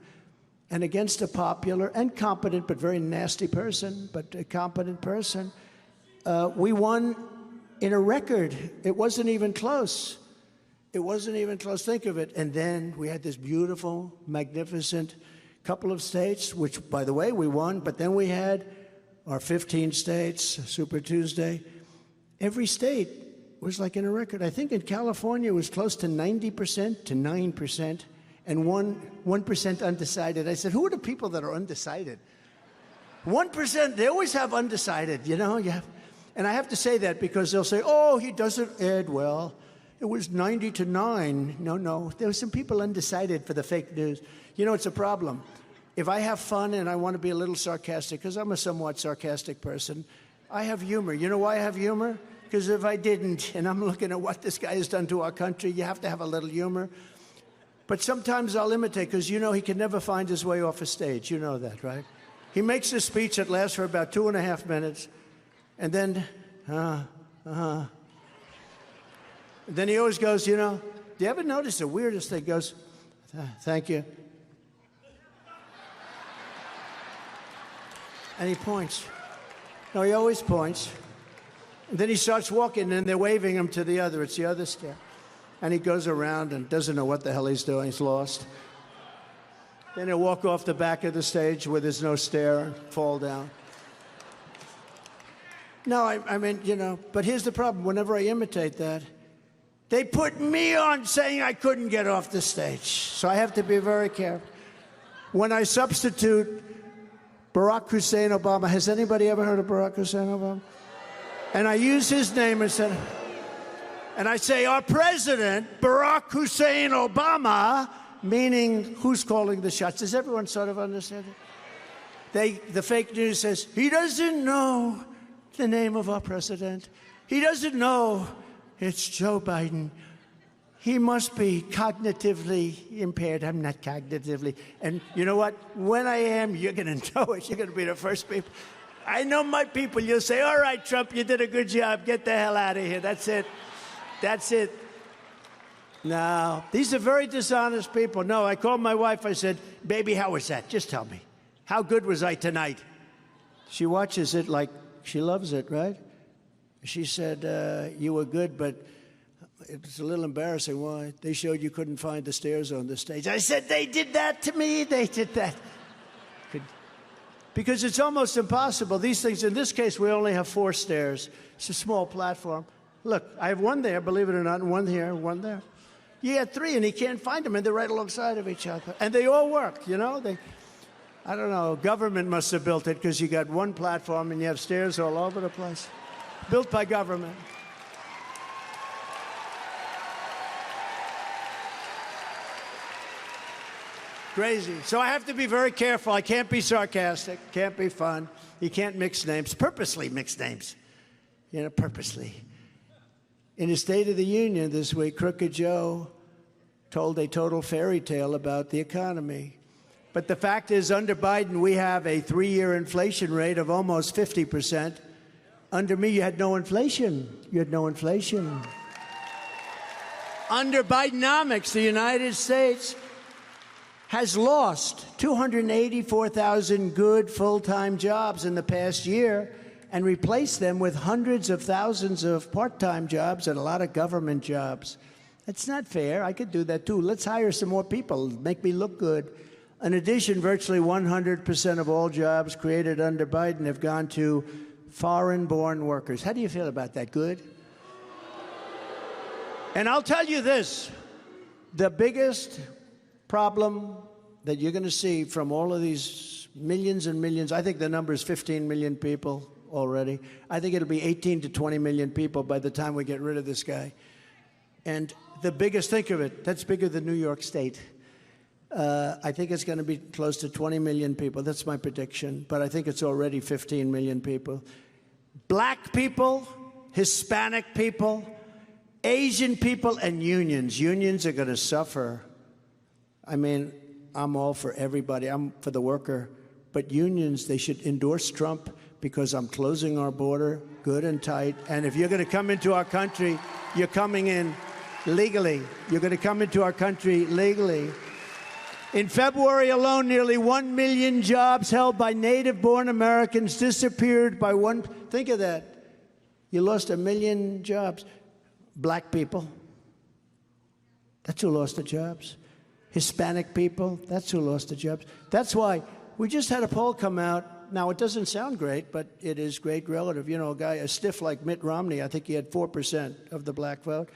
and against a popular and competent but very nasty person, but a competent person, we won in a record. It wasn't even close. It wasn't even close. Think of it. And then we had this beautiful, magnificent couple of states, which, by the way, we won. But then we had our 15 states, Super Tuesday. Every state was like in a record. I think in California it was close to 90% to 9%, and 1% undecided. I said, who are the people that are undecided? 1%, they always have undecided, And I have to say that because they'll say, oh, he doesn't add well. It was 90 to 9. No. There were some people undecided for the fake news. It's a problem. If I have fun and I want to be a little sarcastic, because I'm a somewhat sarcastic person, I have humor. You know why I have humor? Because if I didn't, and I'm looking at what this guy has done to our country, you have to have a little humor. But sometimes I'll imitate, because he can never find his way off a stage. You know that, right? He makes a speech that lasts for about 2.5 minutes, and then, Then he always goes, do you ever notice the weirdest thing? He goes, thank you. And he points. No, he always points. And then he starts walking, and they're waving him to the other. It's the other stair. And he goes around and doesn't know what the hell he's doing. He's lost. Then he'll walk off the back of the stage where there's no stair and fall down. No, I mean, but here's the problem. Whenever I imitate that, they put me on saying I couldn't get off the stage. So I have to be very careful. When I substitute Barack Hussein Obama, has anybody ever heard of Barack Hussein Obama? And I use his name instead of, and I say, our president, Barack Hussein Obama, meaning who's calling the shots. Does everyone sort of understand it? The fake news says, he doesn't know the name of our president. He doesn't know it's Joe Biden. He must be cognitively impaired. I'm not cognitively. And you know what? When I am, you're going to know it. You're going to be the first people. I know my people. You'll say, all right, Trump, you did a good job. Get the hell out of here. That's it. That's it. No, these are very dishonest people. No, I called my wife. I said, baby, how was that? Just tell me. How good was I tonight? She watches it like she loves it, right? She said, you were good, but it's a little embarrassing. Why? They showed you couldn't find the stairs on the stage. I said, they did that to me. They did that. Because it's almost impossible. These things, in this case, we only have 4 stairs. It's a small platform. Look, I have one there, believe it or not, and one here, one there. You had 3, and he can't find them, and they're right alongside of each other. And they all work, I don't know, government must have built it, because you got one platform, and you have stairs all over the place. Built by government. Crazy. So I have to be very careful. I can't be sarcastic. Can't be fun. You can't mix names. Purposely mix names. Purposely. In his State of the Union this week, Crooked Joe told a total fairy tale about the economy. But the fact is, under Biden, we have a 3-year inflation rate of almost 50%. Under me, you had no inflation. You had no inflation. Under Bidenomics, the United States has lost 284,000 good full-time jobs in the past year and replaced them with hundreds of thousands of part-time jobs and a lot of government jobs. That's not fair. I could do that too. Let's hire some more people, make me look good. In addition, virtually 100% of all jobs created under Biden have gone to foreign-born workers. How do you feel about that? Good? And I'll tell you this, the biggest problem that you're going to see from all of these millions and millions. I think the number is 15 million people already. I think it'll be 18 to 20 million people by the time we get rid of this guy. And the biggest, think of it, that's bigger than New York State. I think it's going to be close to 20 million people. That's my prediction. But I think it's already 15 million people. Black people, Hispanic people, Asian people, and unions. Unions are going to suffer. I mean, I'm all for everybody. I'm for the worker. But unions, they should endorse Trump because I'm closing our border good and tight. And if you're going to come into our country, you're coming in legally. You're going to come into our country legally. In February alone, nearly 1 million jobs held by native-born Americans disappeared by one. Think of that. You lost 1 million jobs. Black people, that's who lost the jobs. Hispanic people, that's who lost the jobs. That's why we just had a poll come out. Now, it doesn't sound great, but it is great relative. You know, a stiff like Mitt Romney, I think he had 4% of the black vote.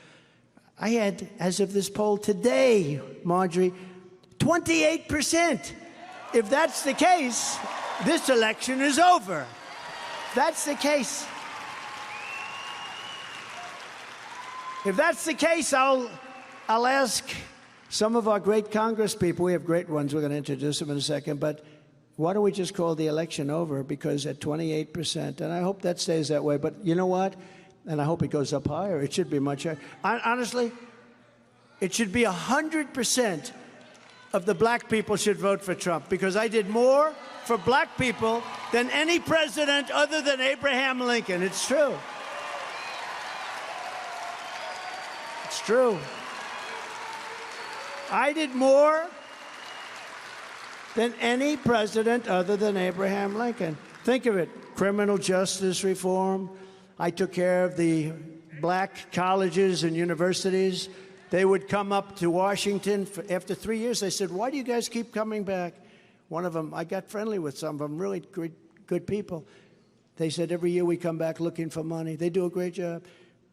I had, as of this poll today, Marjorie, 28%. If that's the case, this election is over. That's the case. If that's the case, I'll ask some of our great Congress people. We have great ones. We're going to introduce them in a second. But why don't we just call the election over? Because at 28%, and I hope that stays that way. But you know what? And I hope it goes up higher. It should be much higher. Honestly, it should be 100% of the black people should vote for Trump, because I did more for black people than any president other than Abraham Lincoln. It's true. It's true. I did more than any president other than Abraham Lincoln. Think of it. Criminal justice reform. I took care of the black colleges and universities. They would come up to Washington. After 3 years, they said, why do you guys keep coming back? One of them, I got friendly with some of them, really good people. They said, every year we come back looking for money. They do a great job.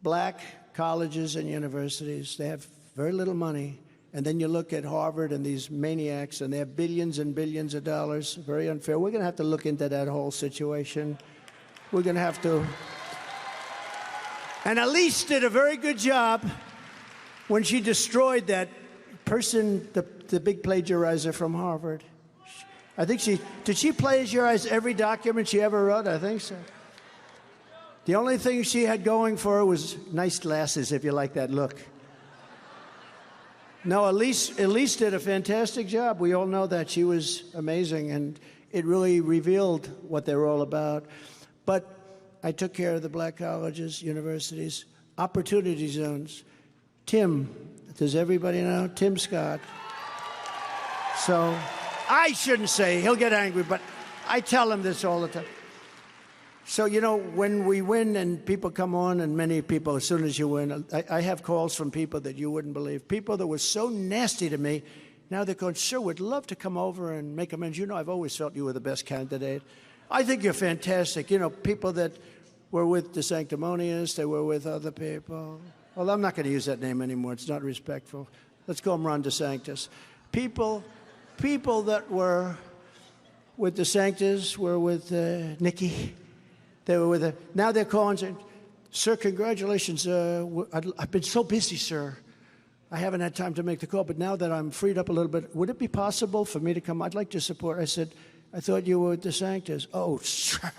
Black colleges and universities, they have very little money. And then you look at Harvard and these maniacs, and they have billions and billions of dollars. Very unfair. We're going to have to look into that whole situation. We're going to have to. And Elise did a very good job when she destroyed that person, the big plagiarizer from Harvard. I think did she plagiarize every document she ever wrote? I think so. The only thing she had going for her was nice glasses, if you like that look. No, Elise did a fantastic job. We all know that. She was amazing, and it really revealed what they were all about. But I took care of the black colleges, universities, opportunity zones. Tim, does everybody know? Tim Scott. So I shouldn't say, he'll get angry, but I tell him this all the time. So, you know, when we win and people come on, and many people, as soon as you win, I have calls from people that you wouldn't believe. People that were so nasty to me, now they're going, sure, we'd love to come over and make amends. You know, I've always felt you were the best candidate. I think you're fantastic. You know, people that were with the sanctimonious, they were with other people. Well, I'm not going to use that name anymore. It's not respectful. Let's call him Ron DeSantis. People that were with DeSantis were with Nikki. They were with her. Now they're calling saying, sir, congratulations. I've been so busy, sir. I haven't had time to make the call, but now that I'm freed up a little bit, would it be possible for me to come? I'd like to support. I said, I thought you were with DeSantis. Oh, sir,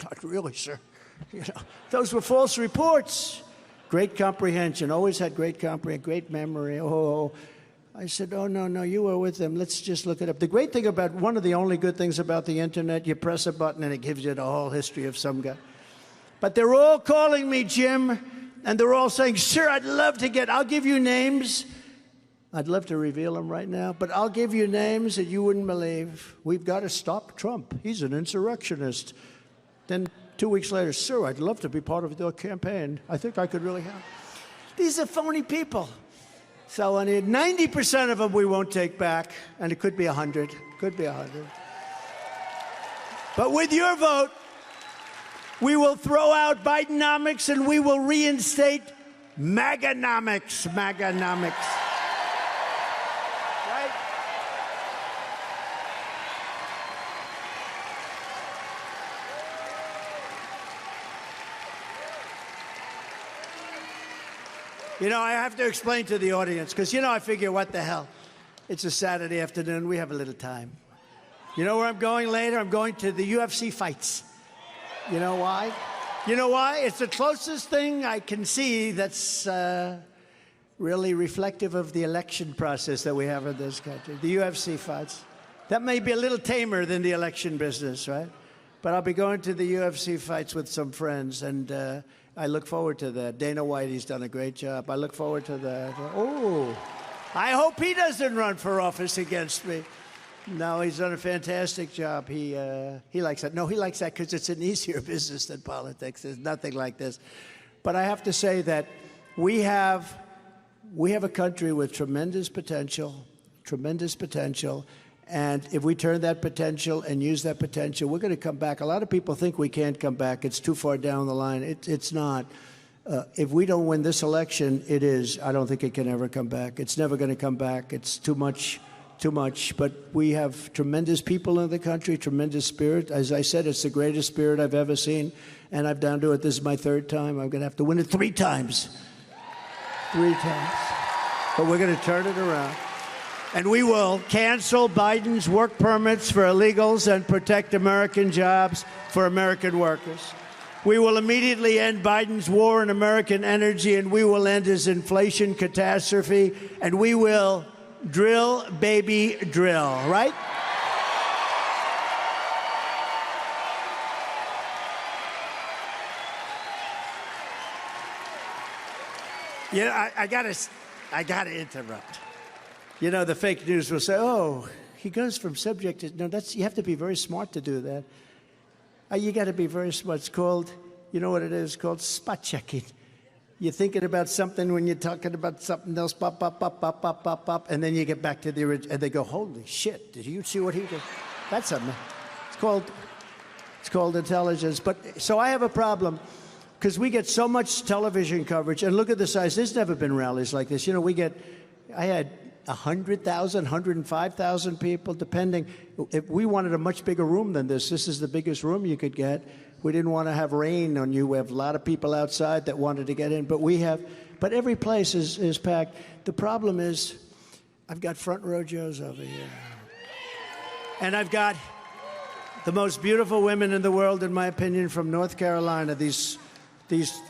not really, sir. You know, those were false reports. Great comprehension, always had great comprehension, great memory. Oh, I said, oh, no, you were with them. Let's just look it up. The great thing about, one of the only good things about the internet, you press a button and it gives you the whole history of some guy. But they're all calling me Jim, and they're all saying, sir, I'll give you names. I'd love to reveal them right now, but I'll give you names that you wouldn't believe. We've got to stop Trump. He's an insurrectionist. Then 2 weeks later, sir, I'd love to be part of their campaign. I think I could really help. These are phony people. So 90% of them we won't take back, and it could be 100. Could be 100. But with your vote, we will throw out Bidenomics and we will reinstate Maganomics. Maganomics. Right? You know, I have to explain to the audience, because, you know, I figure, what the hell? It's a Saturday afternoon. We have a little time. You know where I'm going later? I'm going to the UFC fights. You know why? You know why? It's the closest thing I can see that's really reflective of the election process that we have in this country. The UFC fights. That may be a little tamer than the election business, right? But I'll be going to the UFC fights with some friends, and I look forward to that. Dana White, he's done a great job. I look forward to that. Oh, I hope he doesn't run for office against me. No, he's done a fantastic job. He likes that. No, he likes that because it's an easier business than politics. There's nothing like this. But I have to say that we have a country with tremendous potential, and if we turn that potential and use that potential, we're going to come back. A lot of people think we can't come back. It's too far down the line. It's not. If we don't win this election, it is. I don't think it can ever come back. It's never going to come back. It's too much. But we have tremendous people in the country, tremendous spirit. As I said, it's the greatest spirit I've ever seen, and I've down to it. This is my third time. I'm going to have to win it 3 times. 3 times. But we're going to turn it around. And we will cancel Biden's work permits for illegals and protect American jobs for American workers. We will immediately end Biden's war on American energy, and we will end his inflation catastrophe, and we will drill, baby, drill, right? Yeah, I gotta interrupt. You know, the fake news will say, "Oh, he goes from subject to..." No, you have to be very smart to do that. You got to be very smart. It's called, you know what it is? It's called spot checking. You're thinking about something when you're talking about something else, pop, and then you get back to the original, and they go, "Holy shit! Did you see what he did?" That's something. It's called intelligence. But so I have a problem, because we get so much television coverage, and look at the size. There's never been rallies like this. You know, I had 100,000, 105,000 people, depending. If we wanted a much bigger room than this. This is the biggest room you could get. We didn't want to have rain on you. We have a lot of people outside that wanted to get in, but every place is packed. The problem is, I've got front row Joes over here. And I've got the most beautiful women in the world, in my opinion, from North Carolina. These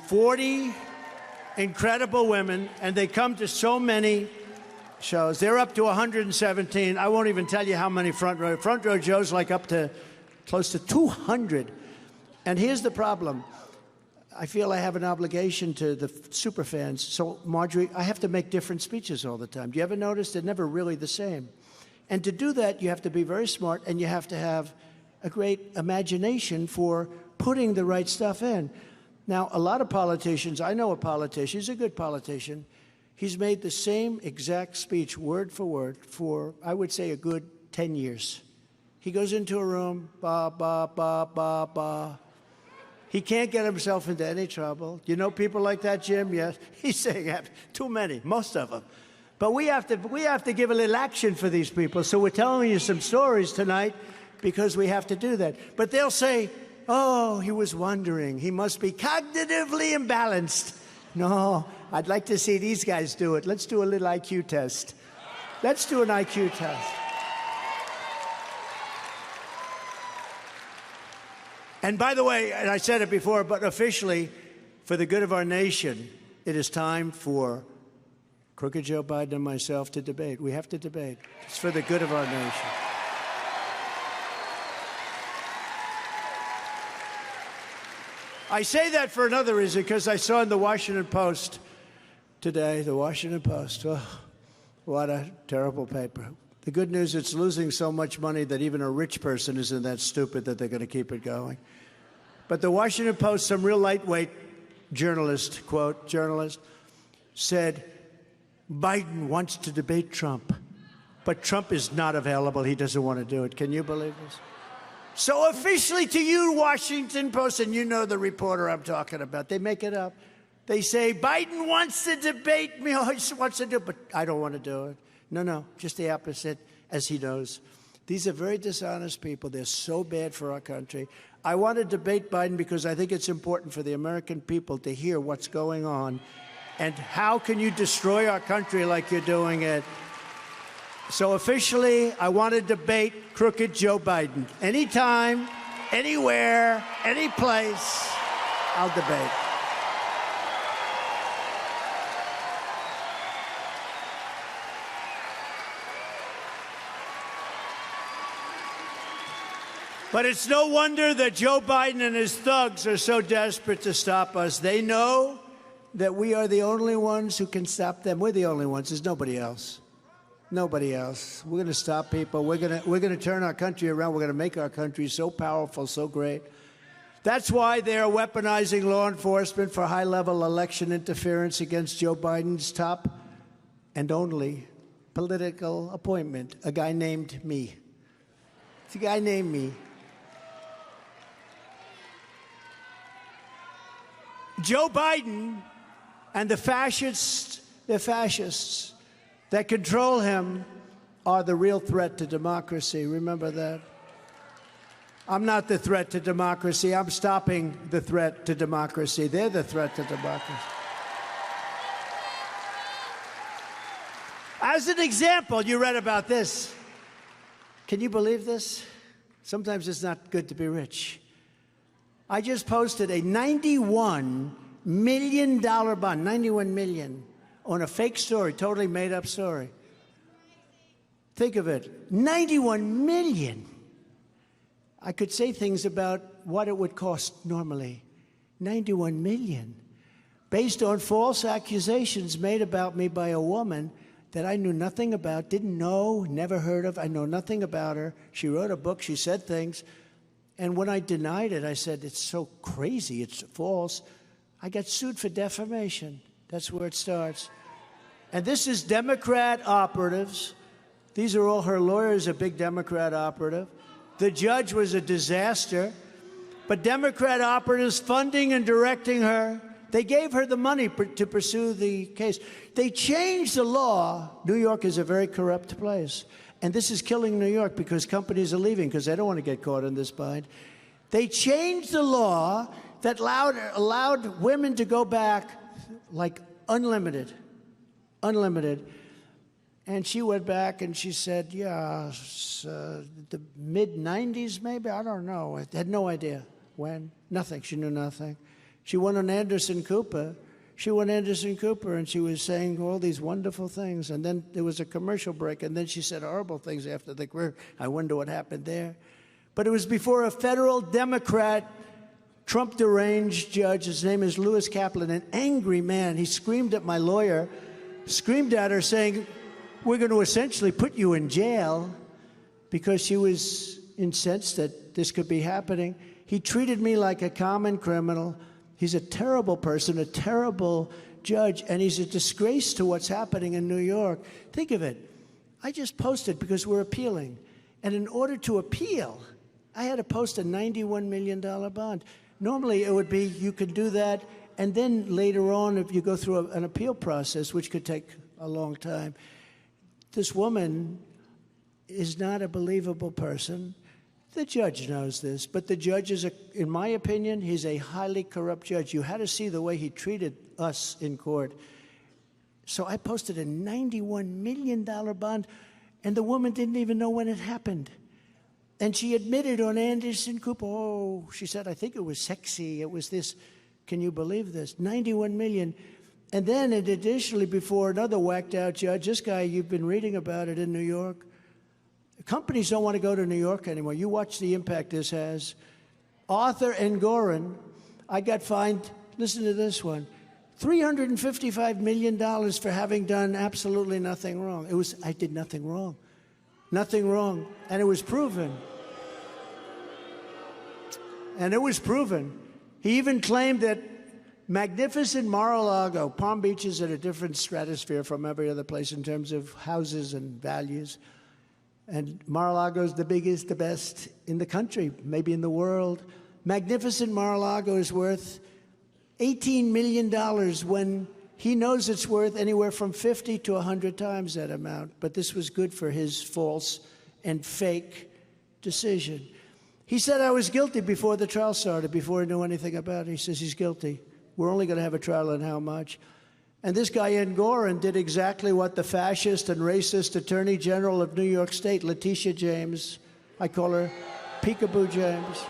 40 incredible women, and they come to so many shows. They're up to 117. I won't even tell you how many front row Joes, like up to close to 200. And here's the problem. I feel I have an obligation to the super fans. So, Marjorie, I have to make different speeches all the time. Do you ever notice they're never really the same? And to do that, you have to be very smart, and you have to have a great imagination for putting the right stuff in. Now, a lot of politicians, I know a politician, he's a good politician. He's made the same exact speech, word for word, for, I would say, a good 10 years. He goes into a room, ba, ba, ba, ba, ba. He can't get himself into any trouble. You know people like that, Jim? Yes. He's saying too many, most of them. But we have to give a little action for these people. So we're telling you some stories tonight because we have to do that. But they'll say, "Oh, he was wondering. He must be cognitively imbalanced." No, I'd like to see these guys do it. Let's do a little IQ test. Let's do an IQ test. And by the way, and I said it before, but officially, for the good of our nation, it is time for Crooked Joe Biden and myself to debate. We have to debate. It's for the good of our nation. I say that for another reason, because I saw in the Washington Post today, the Washington Post, oh, what a terrible paper. The good news, it's losing so much money that even a rich person isn't that stupid that they're going to keep it going. But the Washington Post, some real lightweight journalist, quote, journalist, said, "Biden wants to debate Trump, but Trump is not available. He doesn't want to do it." Can you believe this? So officially to you, Washington Post, and you know the reporter I'm talking about, they make it up. They say, "Biden wants to debate me." Oh, he wants to do it, but I don't want to do it. No, just the opposite, as he knows. These are very dishonest people. They're so bad for our country. I want to debate Biden because I think it's important for the American people to hear what's going on And how can you destroy our country like you're doing it? So officially, I want to debate crooked Joe Biden. Anytime, anywhere, any place, I'll debate. But it's no wonder that Joe Biden and his thugs are so desperate to stop us. They know that we are the only ones who can stop them. We're the only ones. There's nobody else. Nobody else. We're going to stop people. We're going to turn our country around. We're going to make our country so powerful, so great. That's why they're weaponizing law enforcement for high-level election interference against Joe Biden's top and only political appointment, a guy named me. It's a guy named me. Joe Biden and the fascists that control him are the real threat to democracy. Remember that. I'm not the threat to democracy. I'm stopping the threat to democracy. They're the threat to democracy. As an example, you read about this. Can you believe this? Sometimes it's not good to be rich. I just posted a $91 million bond, $91 million, on a fake story, totally made-up story. Think of it, $91 million. I could say things about what it would cost normally. $91 million. Based on false accusations made about me by a woman that I knew nothing about, didn't know, never heard of. I know nothing about her. She wrote a book. She said things. And when I denied it, I said, it's so crazy. It's false. I got sued for defamation. That's where it starts. And this is Democrat operatives. These are all her lawyers, a big Democrat operative. The judge was a disaster. But Democrat operatives funding and directing her, they gave her the money to pursue the case. They changed the law. New York is a very corrupt place. And this is killing New York because companies are leaving because they don't want to get caught in this bind. They changed the law that allowed women to go back like unlimited. And she went back and she said, yeah, the mid-90s maybe? I don't know. I had no idea when. Nothing. She knew nothing. She went on Anderson Cooper. And she was saying all these wonderful things. And then there was a commercial break, and then she said horrible things after the career. I wonder what happened there. But it was before a federal Democrat, Trump-deranged judge. His name is Lewis Kaplan, an angry man. He screamed at my lawyer, screamed at her, saying, we're going to essentially put you in jail, because she was incensed that this could be happening. He treated me like a common criminal. He's a terrible person, a terrible judge, and he's a disgrace to what's happening in New York. Think of it. I just posted because we're appealing. And in order to appeal, I had to post a $91 million bond. Normally, it would be you could do that, and then later on, if you go through an appeal process, which could take a long time. This woman is not a believable person. The judge knows this, but the judge is, in my opinion, he's a highly corrupt judge. You had to see the way he treated us in court. So I posted a $91 million bond, and the woman didn't even know when it happened. And she admitted on Anderson Cooper, oh, she said, I think it was sexy. It was this, can you believe this? $91 million. And then additionally, before another whacked-out judge, this guy, you've been reading about it in New York, companies don't want to go to New York anymore. You watch the impact this has. Arthur and Gorin, I got fined, listen to this one, $355 million for having done absolutely nothing wrong. I did nothing wrong. Nothing wrong. And it was proven. He even claimed that magnificent Mar-a-Lago, Palm Beach is at a different stratosphere from every other place in terms of houses and values. And Mar-a-Lago is the biggest, the best in the country, maybe in the world. Magnificent Mar-a-Lago is worth $18 million when he knows it's worth anywhere from 50 to 100 times that amount. But this was good for his false and fake decision. He said I was guilty before the trial started, before he knew anything about it. He says he's guilty. We're only going to have a trial on how much. And this guy Endorsing did exactly what the fascist and racist Attorney General of New York State, Letitia James, I call her Peekaboo James,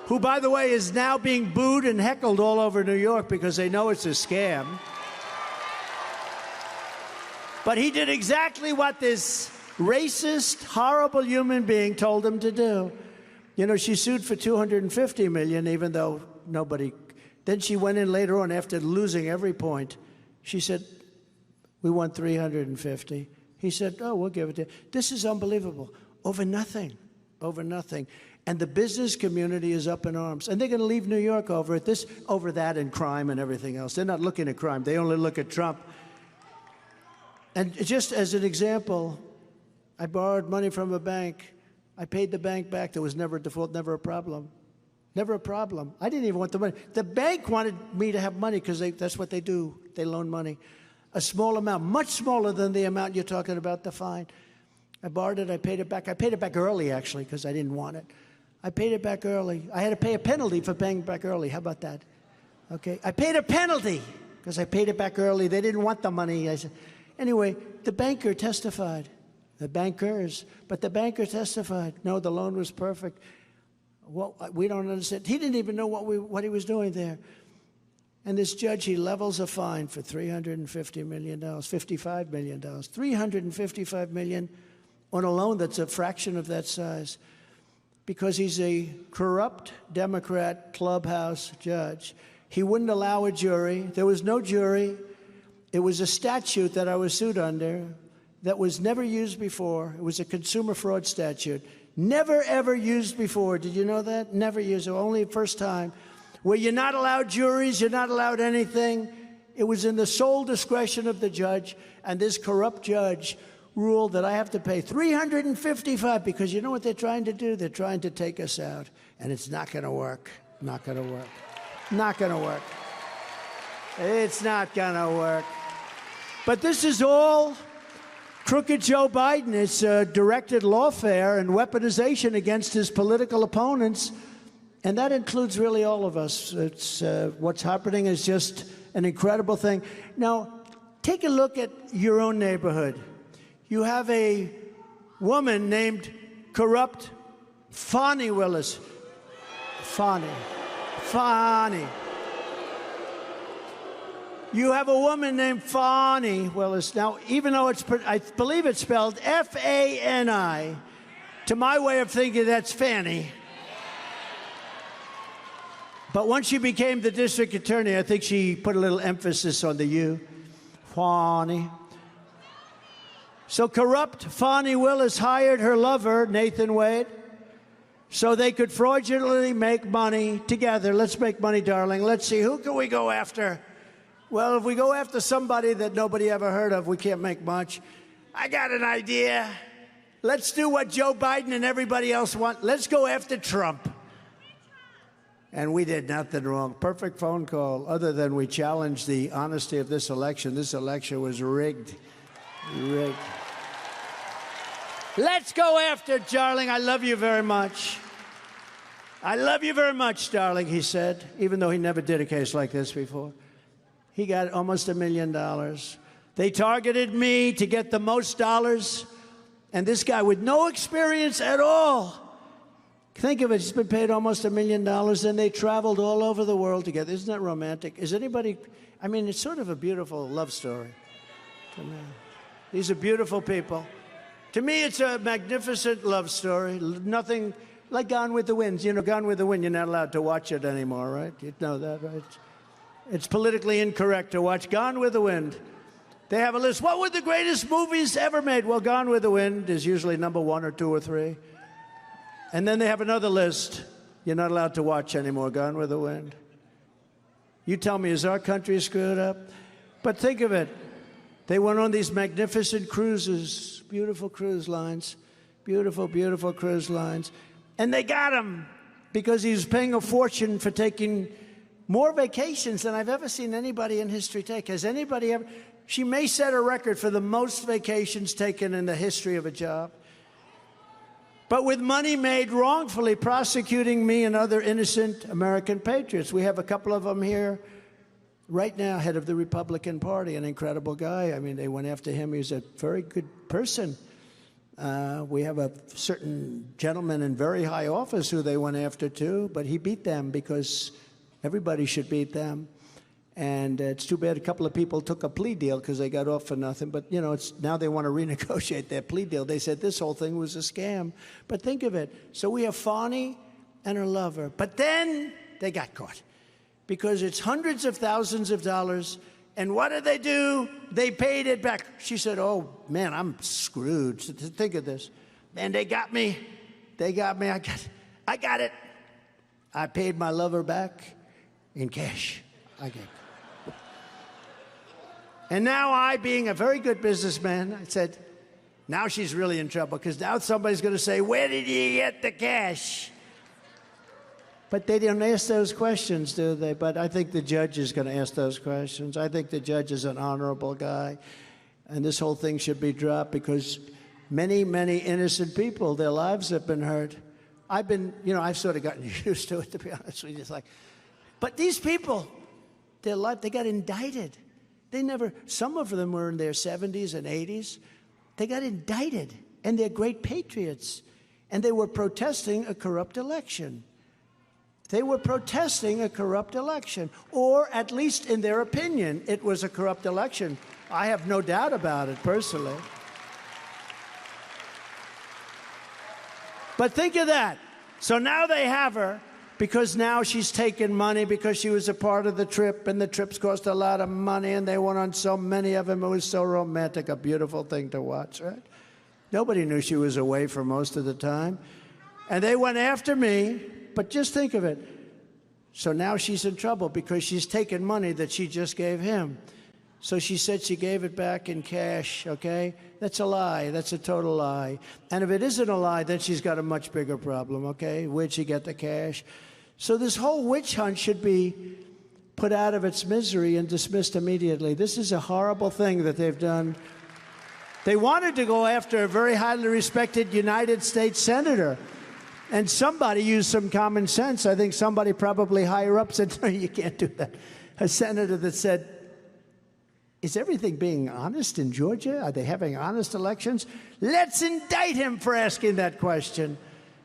who, by the way, is now being booed and heckled all over New York because they know it's a scam. But he did exactly what this racist, horrible human being told him to do. You know, she sued for $250 million, even though nobody. Then she went in later on after losing every point. She said, we want $350. He said, oh, we'll give it to you. This is unbelievable. Over nothing. Over nothing. And the business community is up in arms. And they're going to leave New York over it. Over that and crime and everything else. They're not looking at crime. They only look at Trump. And just as an example, I borrowed money from a bank. I paid the bank back. There was never a default, never a problem. Never a problem. I didn't even want the money. The bank wanted me to have money because that's what they do. They loan money. A small amount, much smaller than the amount you're talking about, the fine. I borrowed it. I paid it back. I paid it back early, actually, because I didn't want it. I paid it back early. I had to pay a penalty for paying back early. How about that? Okay. I paid a penalty because I paid it back early. They didn't want the money. I said, anyway, the banker testified. The bankers. But the banker testified. No, the loan was perfect. Well, we don't understand. He didn't even know what he was doing there. And this judge, he levels a fine for $350 million, $55 million, $355 million on a loan that's a fraction of that size, because he's a corrupt Democrat clubhouse judge. He wouldn't allow a jury. There was no jury. It was a statute that I was sued under that was never used before. It was a consumer fraud statute. Never, ever used before. Did you know that? Never used. Only first time. Where you're not allowed juries, you're not allowed anything. It was in the sole discretion of the judge, and this corrupt judge ruled that I have to pay $355, because you know what they're trying to do? They're trying to take us out, and it's not going to work. Not going to work. Not going to work. It's not going to work. But this is all crooked Joe Biden. It's directed lawfare and weaponization against his political opponents. And that includes really all of us. It's what's happening is just an incredible thing. Now, take a look at your own neighborhood. You have a woman named corrupt Fonnie Willis. Fonnie. You have a woman named Fonnie Willis. Now, even though I believe it's spelled F-A-N-I, to my way of thinking, that's Fanny. But once she became the district attorney, I think she put a little emphasis on the U. Fonnie. So corrupt Fonnie Willis hired her lover, Nathan Wade, so they could fraudulently make money together. Let's make money, darling. Let's see, who can we go after? Well, if we go after somebody that nobody ever heard of, we can't make much. I got an idea. Let's do what Joe Biden and everybody else want. Let's go after Trump. And we did nothing wrong. Perfect phone call, other than we challenged the honesty of this election. This election was rigged. Rigged. Let's go after, darling. I love you very much. I love you very much, darling, he said, even though he never did a case like this before. He got almost $1 million. They targeted me to get the most dollars, and this guy with no experience at all. Think of it, he's been paid almost $1 million, and they traveled all over the world together. Isn't that romantic? Is anybody, I mean, it's sort of a beautiful love story to me. These are beautiful people. To me, it's a magnificent love story. Nothing like Gone with the Wind. You know, Gone with the Wind, you're not allowed to watch it anymore, right? You know that, right? It's politically incorrect to watch Gone with the Wind. They have a list. What were the greatest movies ever made? Well, Gone with the Wind is usually number 1 or 2 or 3. And then they have another list you're not allowed to watch anymore, Gone with the Wind. You tell me, is our country screwed up? But think of it. They went on these magnificent cruises, beautiful cruise lines, beautiful, beautiful cruise lines. And they got him because he was paying a fortune for taking more vacations than I've ever seen anybody in history take. Has anybody ever? She may set a record for the most vacations taken in the history of a job. But with money made wrongfully, prosecuting me and other innocent American patriots. We have a couple of them here right now head of the Republican Party, an incredible guy. I mean, they went after him. He was a very good person. We have a certain gentleman in very high office who they went after too, but he beat them because everybody should beat them. And it's too bad a couple of people took a plea deal because they got off for nothing. But, you know, now they want to renegotiate their plea deal. They said this whole thing was a scam. But think of it. So we have Fonnie and her lover. But then they got caught because it's hundreds of thousands of dollars. And what did they do? They paid it back. She said, oh, man, I'm screwed. Think of this. Man, they got me. They got me. I got it. I paid my lover back in cash. I get it. And now I, being a very good businessman, I said, now she's really in trouble because now somebody's going to say, where did you get the cash? But they don't ask those questions, do they? But I think the judge is going to ask those questions. I think the judge is an honorable guy. And this whole thing should be dropped because many, many innocent people, their lives have been hurt. I've sort of gotten used to it, to be honest with you. It's like, but these people, they got indicted. Some of them were in their 70s and 80s. They got indicted, and they're great patriots. And they were protesting a corrupt election. They were protesting a corrupt election, or at least in their opinion, it was a corrupt election. I have no doubt about it, personally. But think of that. So now they have her, because now she's taken money because she was a part of the trip, and the trips cost a lot of money, and they went on so many of them. It was so romantic, a beautiful thing to watch, right? Nobody knew she was away for most of the time. And they went after me, but just think of it. So now she's in trouble because she's taken money that she just gave him. So she said she gave it back in cash, okay? That's a lie. That's a total lie. And if it isn't a lie, then she's got a much bigger problem, okay? Where'd she get the cash? So this whole witch hunt should be put out of its misery and dismissed immediately. This is a horrible thing that they've done. They wanted to go after a very highly respected United States senator. And somebody used some common sense. I think somebody probably higher up said, no, you can't do that. A senator that said, is everything being honest in Georgia? Are they having honest elections? Let's indict him for asking that question.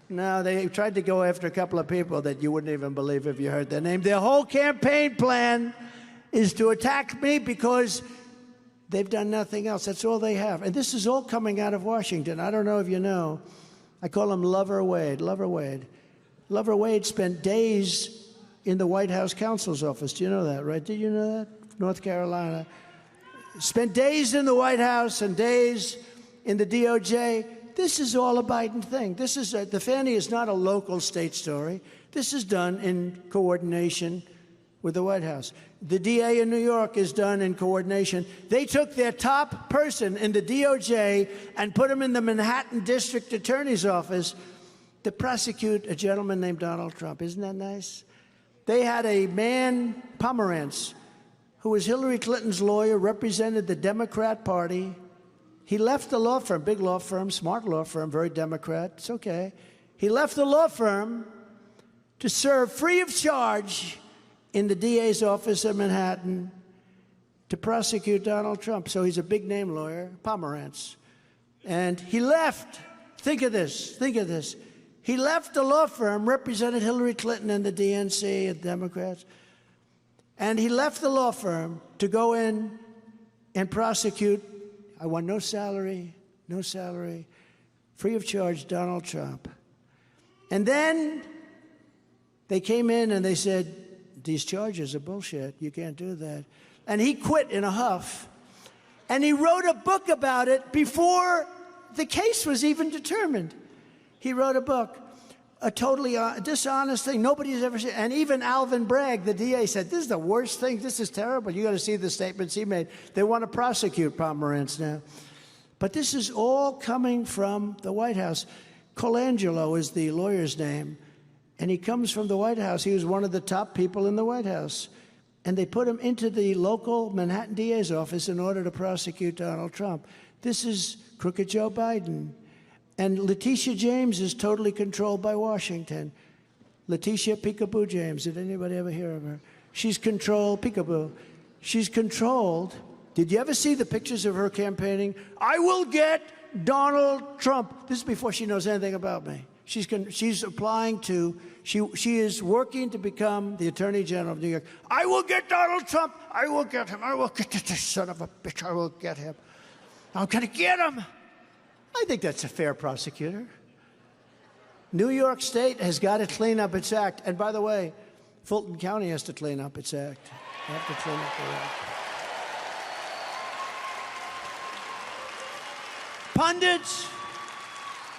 No, they tried to go after a couple of people that you wouldn't even believe if you heard their name. Their whole campaign plan is to attack me because they've done nothing else. That's all they have. And this is all coming out of Washington. I don't know if you know. I call him Lover Wade. Lover Wade. Lover Wade spent days in the White House counsel's office. Do you know that, right? Did you know that? North Carolina. Spent days in the White House and days in the DOJ. This is all a Biden thing. The Fannie is not a local state story. This is done in coordination with the White House. The DA in New York is done in coordination. They took their top person in the DOJ and put him in the Manhattan District Attorney's Office to prosecute a gentleman named Donald Trump. Isn't that nice? They had a man, Pomerantz, who was Hillary Clinton's lawyer, represented the Democrat Party. He left the law firm, big law firm, smart law firm, very Democrat. It's okay. He left the law firm to serve free of charge in the DA's office in Manhattan to prosecute Donald Trump. So he's a big-name lawyer, Pomerantz. And he left. Think of this. Think of this. He left the law firm, represented Hillary Clinton and the DNC and Democrats. And he left the law firm to go in and prosecute, I want no salary, free of charge Donald Trump. And then they came in and they said, these charges are bullshit. You can't do that. And he quit in a huff. And he wrote a book about it before the case was even determined. He wrote a book, a totally dishonest thing. Nobody's ever seen. And even Alvin Bragg, the DA, said, this is the worst thing. This is terrible. You got to see the statements he made. They want to prosecute Pomerantz now. But this is all coming from the White House. Colangelo is the lawyer's name. And he comes from the White House. He was one of the top people in the White House. And they put him into the local Manhattan DA's office in order to prosecute Donald Trump. This is crooked Joe Biden. And Letitia James is totally controlled by Washington. Letitia Peekaboo James. Did anybody ever hear of her? She's controlled, Peekaboo. She's controlled. Did you ever see the pictures of her campaigning? I will get Donald Trump. This is before she knows anything about me. She's applying to, she is working to become the Attorney General of New York. I will get Donald Trump. I will get him. I will get this son of a bitch. I will get him. I'm going to get him. I think that's a fair prosecutor. New York State has got to clean up its act. And by the way, Fulton County has to clean up its act. They have to clean up their act. Pundits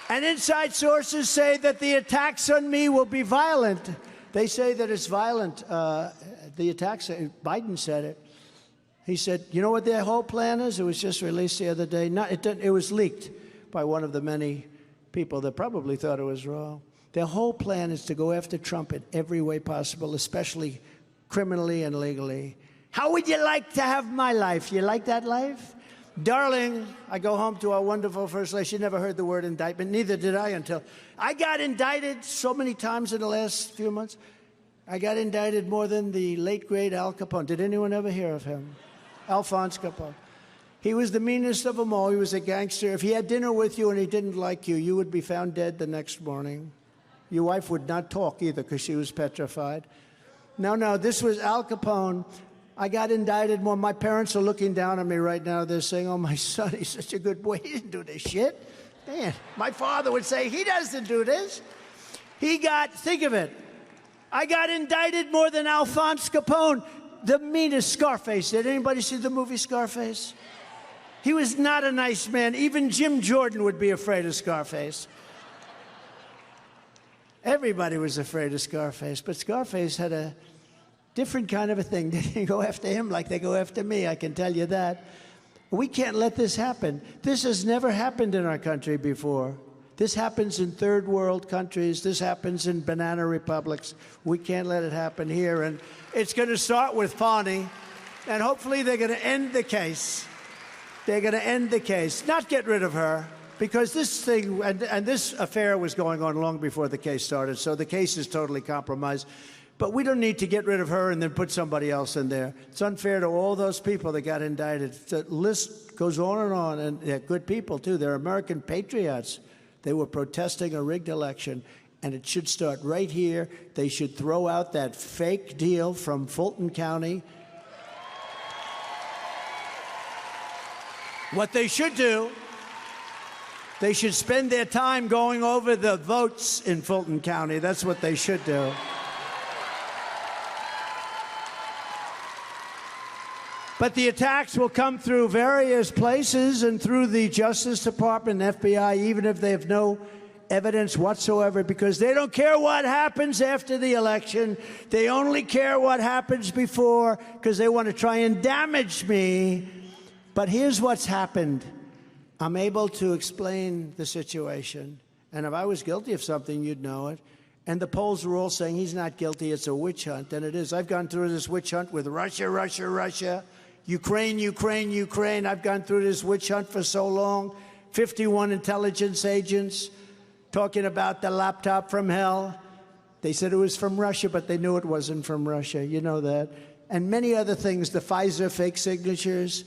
and inside sources say that the attacks on me will be violent. They say that it's violent. The attacks, Biden said it. He said, you know what their whole plan is? It was just released the other day. It was leaked by one of the many people that probably thought it was wrong. Their whole plan is to go after Trump in every way possible, especially criminally and legally. How would you like to have my life? You like that life? Darling, I go home to our wonderful First Lady. She never heard the word indictment. Neither did I until I got indicted so many times in the last few months. I got indicted more than the late, great Al Capone. Did anyone ever hear of him? Alphonse Capone. He was the meanest of them all. He was a gangster. If he had dinner with you and he didn't like you, you would be found dead the next morning. Your wife would not talk either because she was petrified. No, this was Al Capone. I got indicted more. My parents are looking down on me right now. They're saying, oh, my son, he's such a good boy. He didn't do this shit. Man, my father would say, he doesn't do this. Think of it. I got indicted more than Alphonse Capone, the meanest Scarface. Did anybody see the movie Scarface? He was not a nice man. Even Jim Jordan would be afraid of Scarface. Everybody was afraid of Scarface, but Scarface had a different kind of a thing. They didn't go after him like they go after me, I can tell you that. We can't let this happen. This has never happened in our country before. This happens in third world countries. This happens in banana republics. We can't let it happen here. And it's going to start with Fonnie, and hopefully they're going to end the case. They're going to end the case, not get rid of her, because this thing, and this affair was going on long before the case started, so the case is totally compromised. But we don't need to get rid of her and then put somebody else in there. It's unfair to all those people that got indicted. The list goes on, and they're good people, too. They're American patriots. They were protesting a rigged election, and it should start right here. They should throw out that fake deal from Fulton County. What they should do, they should spend their time going over the votes in Fulton County. That's what they should do. But the attacks will come through various places and through the Justice Department and FBI, even if they have no evidence whatsoever, because they don't care what happens after the election. They only care what happens before, because they want to try and damage me. But here's what's happened. I'm able to explain the situation. And if I was guilty of something, you'd know it. And the polls are all saying he's not guilty. It's a witch hunt. And it is. I've gone through this witch hunt with Russia. Ukraine. I've gone through this witch hunt for so long. 51 intelligence agents talking about the laptop from hell. They said it was from Russia, but they knew it wasn't from Russia. You know that. And many other things, the Pfizer fake signatures.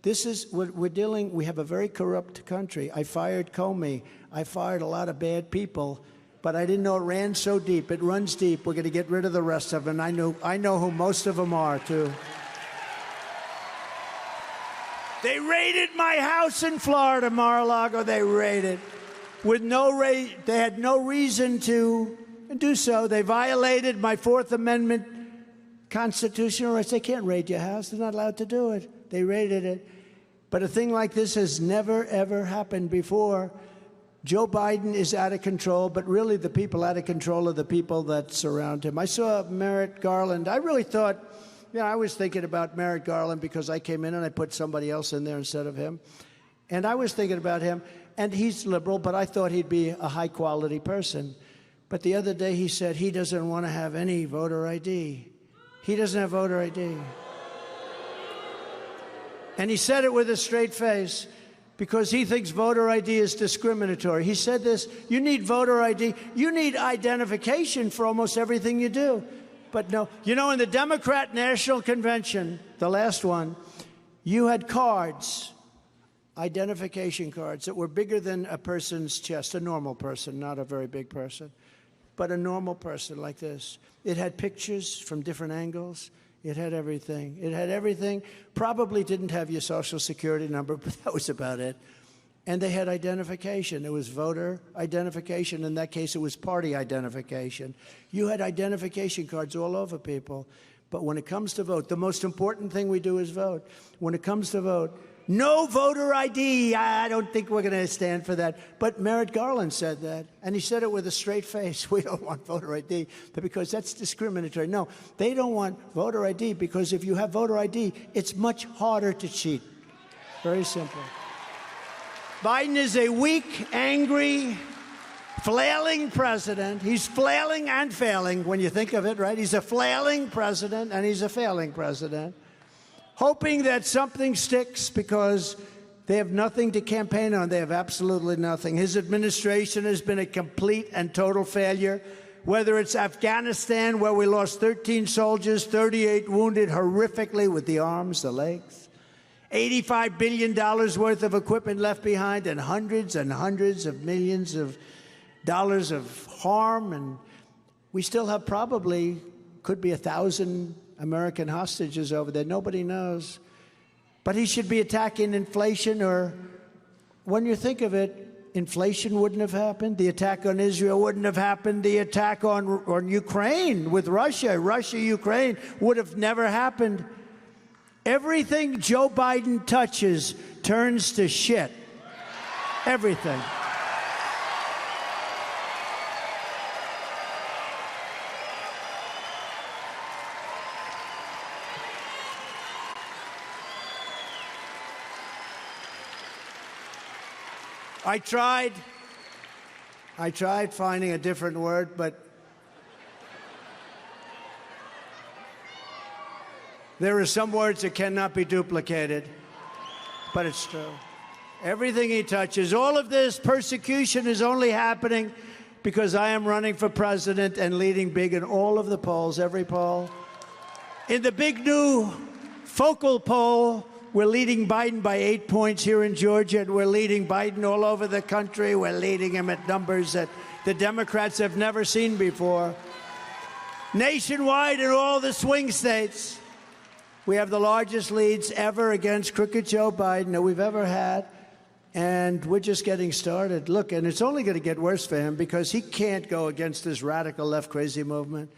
This is what we're dealing. We have a very corrupt country. I fired Comey. I fired a lot of bad people, but I didn't know it ran so deep. It runs deep. We're going to get rid of the rest of them. I know who most of them are, too. They raided my house in Florida, Mar-a-Lago. They raided with they had no reason to do so. They violated my Fourth Amendment constitutional rights. They can't raid your house. They're not allowed to do it. They raided it. But a thing like this has never, ever happened before. Joe Biden is out of control, but really the people out of control are the people that surround him. I saw Merrick Garland. I really thought, I was thinking about Merrick Garland because I came in and I put somebody else in there instead of him. And I was thinking about him, and he's liberal, but I thought he'd be a high-quality person. But the other day he said he doesn't want to have any voter ID. He doesn't have voter ID. And he said it with a straight face because he thinks voter ID is discriminatory. He said this, you need voter ID. You need identification for almost everything you do. But no, in the Democrat National Convention, the last one, you had cards, identification cards that were bigger than a person's chest, a normal person, not a very big person, but a normal person like this. It had pictures from different angles. It had everything. It had everything. Probably didn't have your Social Security number, but that was about it. And they had identification. It was voter identification. In that case, it was party identification. You had identification cards all over people. But when it comes to vote, the most important thing we do is vote. When it comes to vote, no voter ID. I don't think we're going to stand for that. But Merrick Garland said that, and he said it with a straight face. We don't want voter ID because that's discriminatory. No, they don't want voter ID because if you have voter ID, it's much harder to cheat. Very simple. Biden is a weak, angry, flailing president. He's flailing and failing when you think of it, right? He's a flailing president and he's a failing president, hoping that something sticks because they have nothing to campaign on. They have absolutely nothing. His administration has been a complete and total failure, whether it's Afghanistan, where we lost 13 soldiers, 38 wounded horrifically with the arms, the legs, $85 billion worth of equipment left behind, and hundreds of millions of dollars of harm. And we still have probably, could be 1,000 American hostages over there. Nobody knows. But he should be attacking inflation, or when you think of it, inflation wouldn't have happened. The attack on Israel wouldn't have happened. The attack on Ukraine with Russia-Ukraine would have never happened. Everything Joe Biden touches turns to shit. Everything. I tried finding a different word, but there are some words that cannot be duplicated, but it's true. Everything he touches, all of this persecution is only happening because I am running for president and leading big in all of the polls, every poll. In the big new focal poll, we're leading Biden by 8 points here in Georgia, and we're leading Biden all over the country. We're leading him at numbers that the Democrats have never seen before. Nationwide in all the swing states, we have the largest leads ever against crooked Joe Biden that we've ever had, and we're just getting started. Look, and it's only going to get worse for him because he can't go against this radical left crazy movement.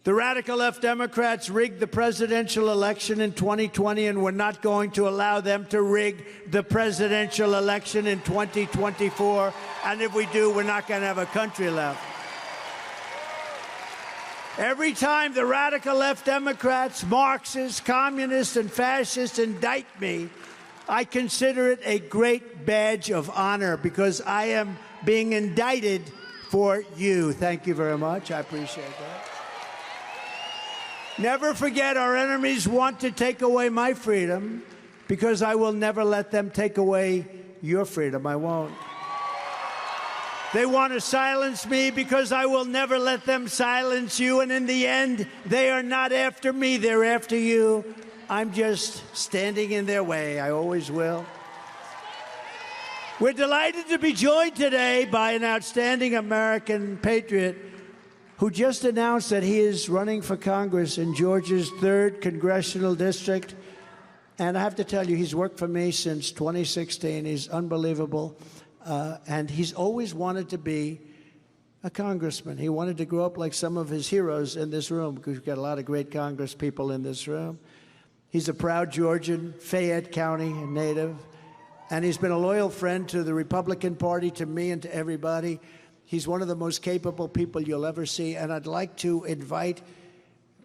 The radical left Democrats rigged the presidential election in 2020, and we're not going to allow them to rig the presidential election in 2024. And if we do, we're not going to have a country left. Every time the radical left Democrats, Marxists, communists, and fascists indict me, I consider it a great badge of honor because I am being indicted for you. Thank you very much. I appreciate that. Never forget, our enemies want to take away my freedom because I will never let them take away your freedom. I won't. They want to silence me because I will never let them silence you. And in the end, they are not after me. They're after you. I'm just standing in their way. I always will. We're delighted to be joined today by an outstanding American patriot who just announced that he is running for Congress in Georgia's 3rd congressional district. And I have to tell you, he's worked for me since 2016. He's unbelievable. And he's always wanted to be a congressman. He wanted to grow up like some of his heroes in this room, because we've got a lot of great Congress people in this room. He's a proud Georgian, Fayette County native. And he's been a loyal friend to the Republican Party, to me, and to everybody. He's one of the most capable people you'll ever see. And I'd like to invite,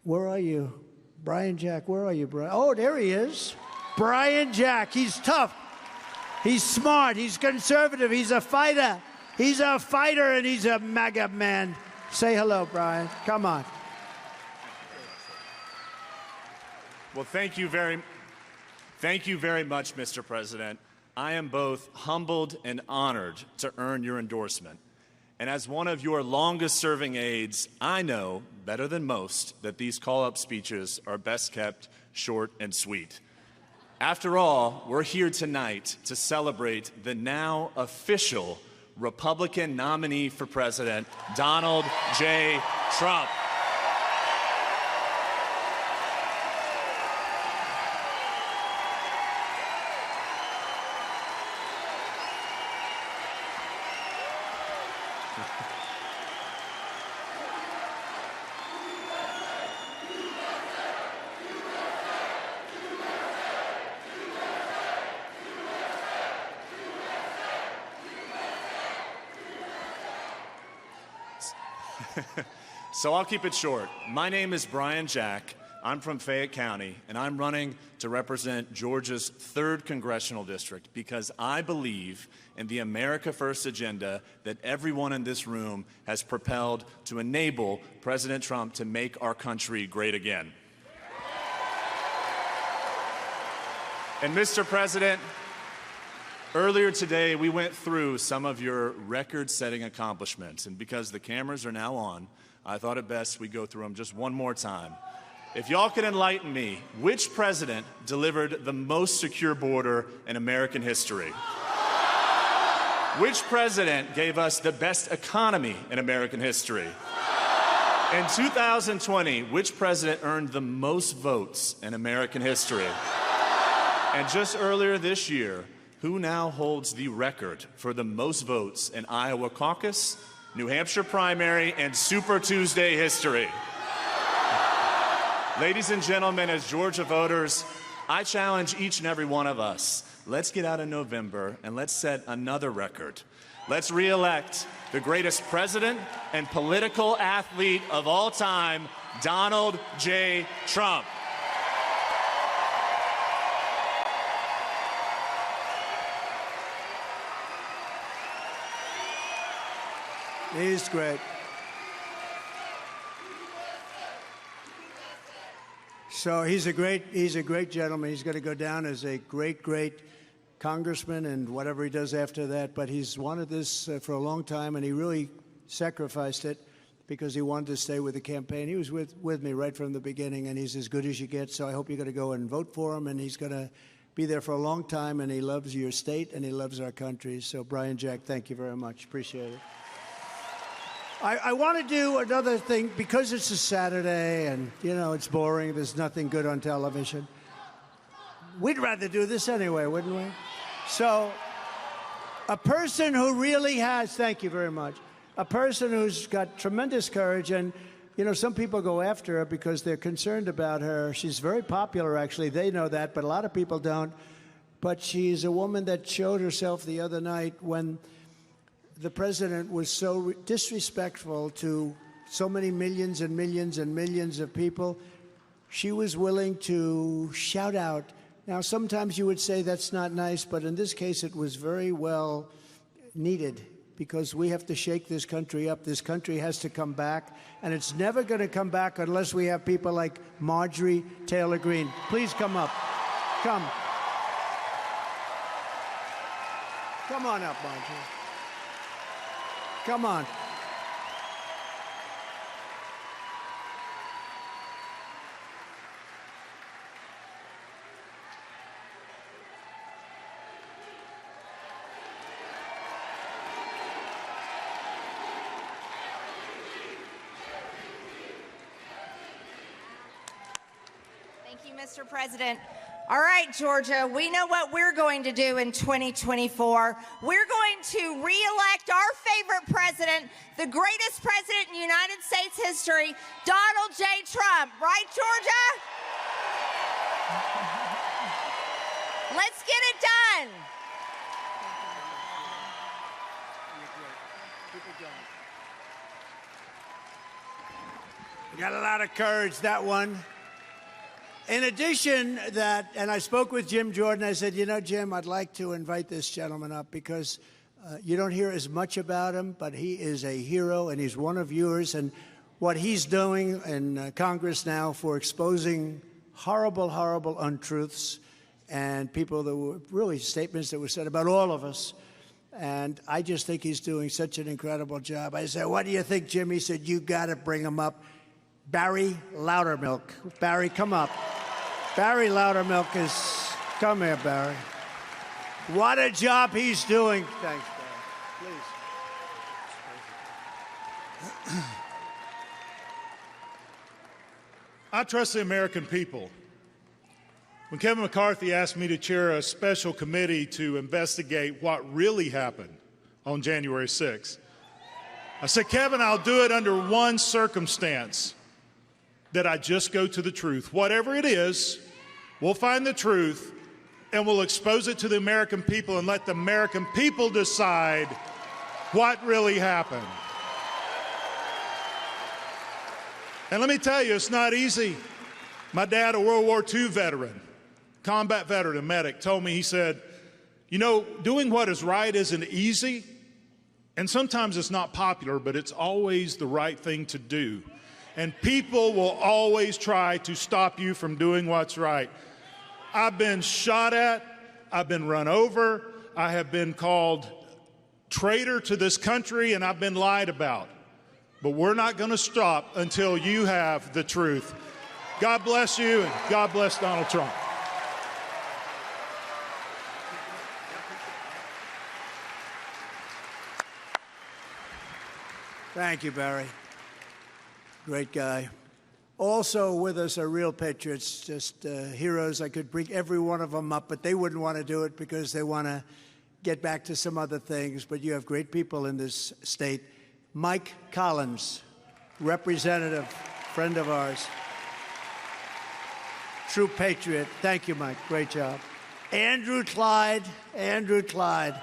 where are you? Brian Jack, where are you, Brian? Oh, there he is. Brian Jack. He's tough. He's smart. He's conservative. He's a fighter. He's a fighter, and he's a MAGA man. Say hello, Brian. Come on. Well, thank you very much, Mr. President. I am both humbled and honored to earn your endorsement. And as one of your longest-serving aides, I know, better than most, that these call-up speeches are best kept short and sweet. After all, we're here tonight to celebrate the now official Republican nominee for president, Donald J. Trump. So I'll keep it short. My name is Brian Jack. I'm from Fayette County, and I'm running to represent Georgia's 3rd Congressional District because I believe in the America First agenda that everyone in this room has propelled to enable President Trump to make our country great again. And Mr. President, earlier today we went through some of your record-setting accomplishments, and because the cameras are now on, I thought it best we go through them just one more time. If y'all could enlighten me, which president delivered the most secure border in American history? Which president gave us the best economy in American history? In 2020, which president earned the most votes in American history? And just earlier this year, who now holds the record for the most votes in Iowa caucus, New Hampshire primary, and Super Tuesday history? Ladies and gentlemen, as Georgia voters, I challenge each and every one of us. Let's get out in November and let's set another record. Let's re-elect the greatest president and political athlete of all time, Donald J. Trump. He's great. So he's a great gentleman. He's going to go down as a great congressman and whatever he does after that. But he's wanted this for a long time, and he really sacrificed it because he wanted to stay with the campaign. He was with me right from the beginning, and he's as good as you get. So I hope you're going to go and vote for him, and he's going to be there for a long time, and he loves your state, and he loves our country. So, Brian Jack, thank you very much. Appreciate it. I want to do another thing because it's a Saturday and, you know, it's boring. There's nothing good on television. We'd rather do this anyway, wouldn't we? So a person who really has, thank you very much, a person who's got tremendous courage. And, you know, some people go after her because they're concerned about her. She's very popular, actually. They know that, but a lot of people don't. But she's a woman that showed herself the other night when the president was so disrespectful to so many millions and millions and millions of people. She was willing to shout out. Now, sometimes you would say that's not nice, but in this case, it was very well needed because we have to shake this country up. This country has to come back, and it's never going to come back unless we have people like Marjorie Taylor Greene. Please come up. Come. Come on up, Marjorie. Come on. Thank you, Mr. President. All right, Georgia, we know what we're going to do in 2024. We're going to re-elect our favorite president, the greatest president in United States history, Donald J. Trump. Right, Georgia? Let's get it done. You got a lot of courage, that one. In addition, and I spoke with Jim Jordan, I said, you know, Jim, I'd like to invite this gentleman up because you don't hear as much about him, but he is a hero and he's one of yours. And what he's doing in Congress now for exposing horrible, horrible untruths and people that were really statements that were said about all of us. And I just think he's doing such an incredible job. I said, what do you think, Jim? He said, you got to bring him up. Barry Loudermilk. Barry, come up. Barry Loudermilk is... Come here, Barry. What a job he's doing. Thanks, Barry. Please. I trust the American people. When Kevin McCarthy asked me to chair a special committee to investigate what really happened on January 6th, I said, Kevin, I'll do it under one circumstance, that I just go to the truth. Whatever it is, we'll find the truth and we'll expose it to the American people and let the American people decide what really happened. And let me tell you, it's not easy. My dad, a World War II veteran, combat veteran and medic, told me, he said, you know, doing what is right isn't easy, and sometimes it's not popular, but it's always the right thing to do. And people will always try to stop you from doing what's right. I've been shot at, I've been run over, I have been called traitor to this country, and I've been lied about. But we're not going to stop until you have the truth. God bless you, and God bless Donald Trump. Thank you, Barry. Great guy. Also with us are real patriots, just heroes. I could bring every one of them up, but they wouldn't want to do it because they want to get back to some other things. But you have great people in this state. Mike Collins, representative, friend of ours. True patriot. Thank you, Mike. Great job. Andrew Clyde. Andrew Clyde.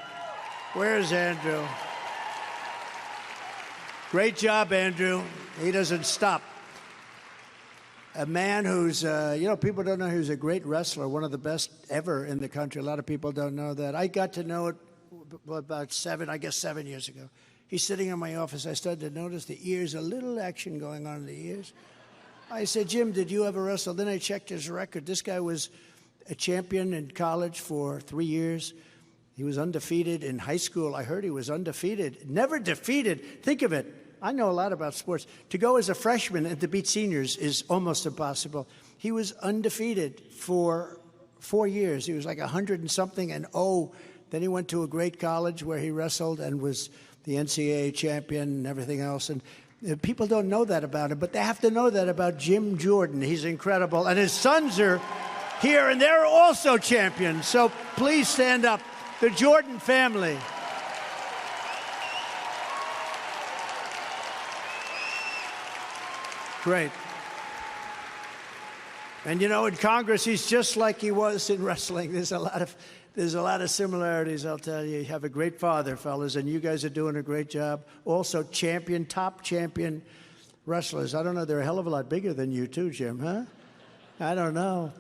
Where's Andrew? Great job, Andrew. He doesn't stop. A man who's, people don't know he was a great wrestler, one of the best ever in the country. A lot of people don't know that. I got to know it about 7 years ago. He's sitting in my office. I started to notice the ears, a little action going on in the ears. I said, Jim, did you ever wrestle? Then I checked his record. This guy was a champion in college for 3 years. He was undefeated in high school. I heard he was undefeated. Never defeated. Think of it. I know a lot about sports. To go as a freshman and to beat seniors is almost impossible. He was undefeated for 4 years. He was like 100 and something and then he went to a great college where he wrestled and was the NCAA champion and everything else. And people don't know that about him, but they have to know that about Jim Jordan. He's incredible. And his sons are here, and they're also champions. So please stand up. The Jordan family. Great. And in Congress, he's just like he was in wrestling. There's a lot of similarities, I'll tell you. You have a great father, fellas, and you guys are doing a great job. Also, top champion wrestlers. I don't know, they're a hell of a lot bigger than you too, Jim, huh? I don't know.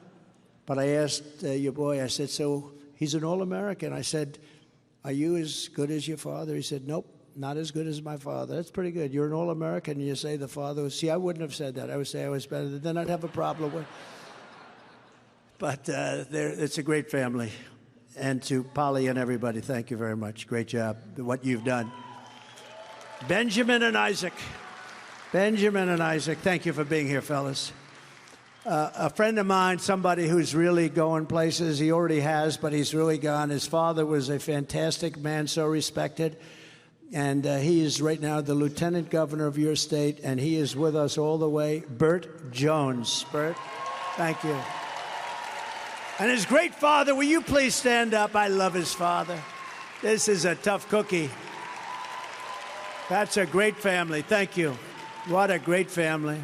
But I asked your boy, I said, so he's an All-American. I said, are you as good as your father? He said, nope. Not as good as my father. That's pretty good. You're an All-American, and you say the father was... See, I wouldn't have said that. I would say I was better. Then I'd have a problem with... But it's a great family. And to Polly and everybody, thank you very much. Great job, what you've done. Benjamin and Isaac. Benjamin and Isaac, thank you for being here, fellas. A friend of mine, somebody who's really going places. He already has, but he's really gone. His father was a fantastic man, so respected. And he is right now the lieutenant governor of your state, and he is with us all the way. Burt Jones. Burt, thank you. And his great father, will you please stand up? I love his father. This is a tough cookie. That's a great family. Thank you. What a great family.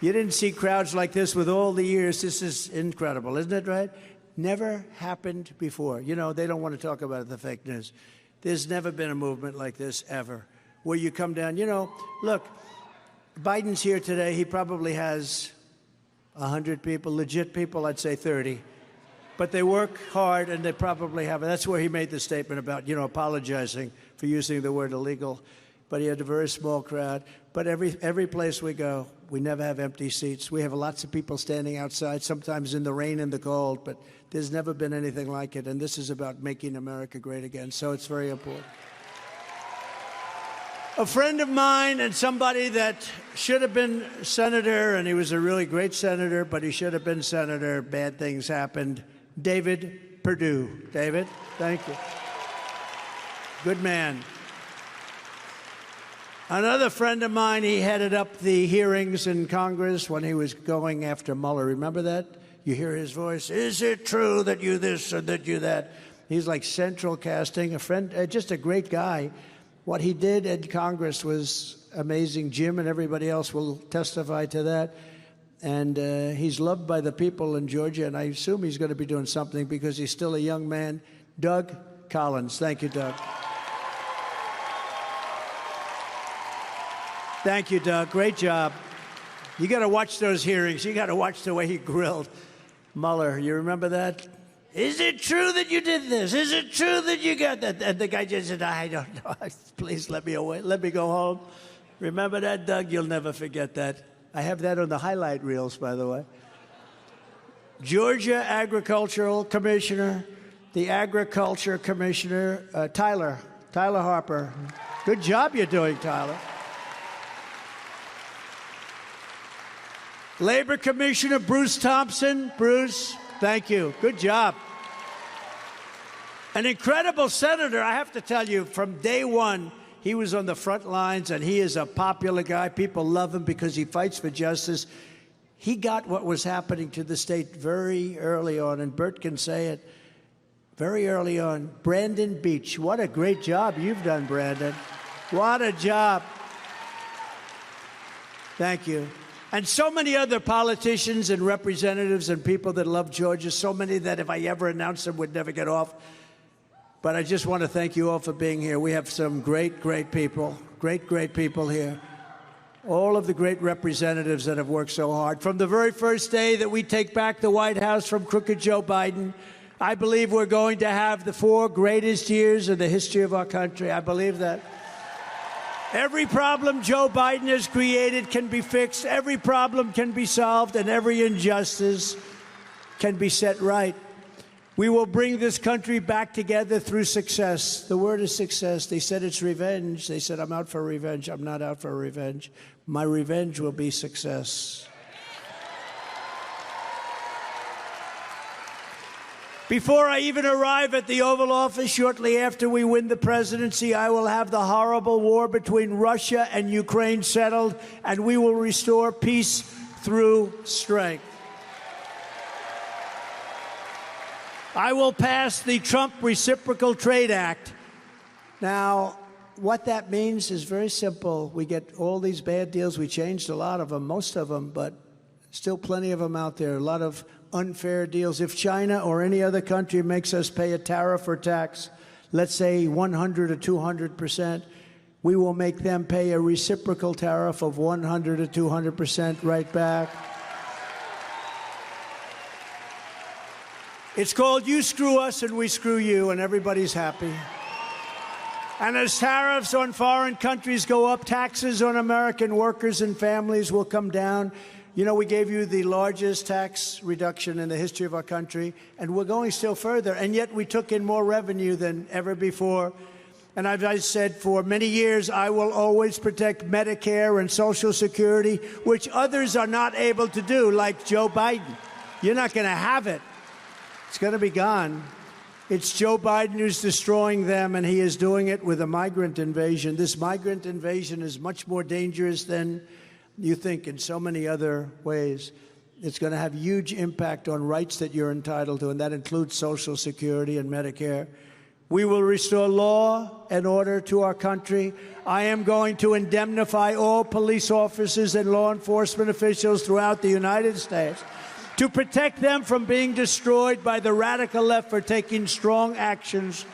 You didn't see crowds like this with all the years. This is incredible, isn't it, right? Never happened before. They don't want to talk about the fake news. There's never been a movement like this, ever, where you come down. Look, Biden's here today. He probably has 100 people, legit people, I'd say 30. But they work hard, and they probably have. That's where he made the statement about, apologizing for using the word illegal. but he had a very small crowd. But every place we go, we never have empty seats. We have lots of people standing outside, sometimes in the rain and the cold, but there's never been anything like it. And this is about making America great again. So it's very important. A friend of mine and somebody that should have been senator, and he was a really great senator, but he should have been senator. Bad things happened. David Perdue. David, thank you. Good man. Another friend of mine, he headed up the hearings in Congress when he was going after Mueller. Remember that? You hear his voice. Is it true that you this or that you that? He's like central casting. A friend, just a great guy. What he did in Congress was amazing. Jim and everybody else will testify to that. And he's loved by the people in Georgia, and I assume he's going to be doing something because he's still a young man. Doug Collins. Thank you, Doug. Thank you, Doug. Great job. You got to watch those hearings. You got to watch the way he grilled Mueller. You remember that? Is it true that you did this? Is it true that you got that? And the guy just said, I don't know. Please let me away. Let me go home. Remember that, Doug? You'll never forget that. I have that on the highlight reels, by the way. Georgia Agricultural Commissioner, the Agriculture Commissioner, Tyler Harper. Good job you're doing, Tyler. Labor Commissioner Bruce Thompson. Bruce, thank you. Good job. An incredible senator, I have to tell you, from day one, he was on the front lines, and he is a popular guy. People love him because he fights for justice. He got what was happening to the state very early on, and Bert can say it, very early on. Brandon Beach, what a great job you've done, Brandon. What a job. Thank you. And so many other politicians and representatives and people that love Georgia, so many that if I ever announced them would never get off. But I just want to thank you all for being here. We have some great, great people, great people here. All of the great representatives that have worked so hard. From the very first day that we take back the White House from crooked Joe Biden, I believe we're going to have the 4 greatest years in the history of our country. I believe that. Every problem Joe Biden has created can be fixed, every problem can be solved, and every injustice can be set right. We will bring this country back together through success. The word is success. They said it's revenge. They said, I'm out for revenge. I'm not out for revenge. My revenge will be success. Before I even arrive at the Oval Office, shortly after we win the presidency, I will have the horrible war between Russia and Ukraine settled, and we will restore peace through strength. I will pass the Trump Reciprocal Trade Act. Now, what that means is very simple. We get all these bad deals. We changed a lot of them, most of them, but still plenty of them out there. A lot of unfair deals. If China or any other country makes us pay a tariff or tax, let's say 100 or 200%, we will make them pay a reciprocal tariff of 100 or 200% right back. It's called you screw us and we screw you, and everybody's happy. And as tariffs on foreign countries go up, taxes on American workers and families will come down. You know, we gave you the largest tax reduction in the history of our country, and we're going still further. And yet we took in more revenue than ever before. And as I said, for many years, I will always protect Medicare and Social Security, which others are not able to do, like Joe Biden. You're not going to have it. It's going to be gone. It's Joe Biden who's destroying them, and he is doing it with a migrant invasion. This migrant invasion is much more dangerous than you think in so many other ways. It's going to have huge impact on rights that you're entitled to, and that includes Social Security and Medicare. We will restore law and order to our country. I am going to indemnify all police officers and law enforcement officials throughout the United States to protect them from being destroyed by the radical left for taking strong actions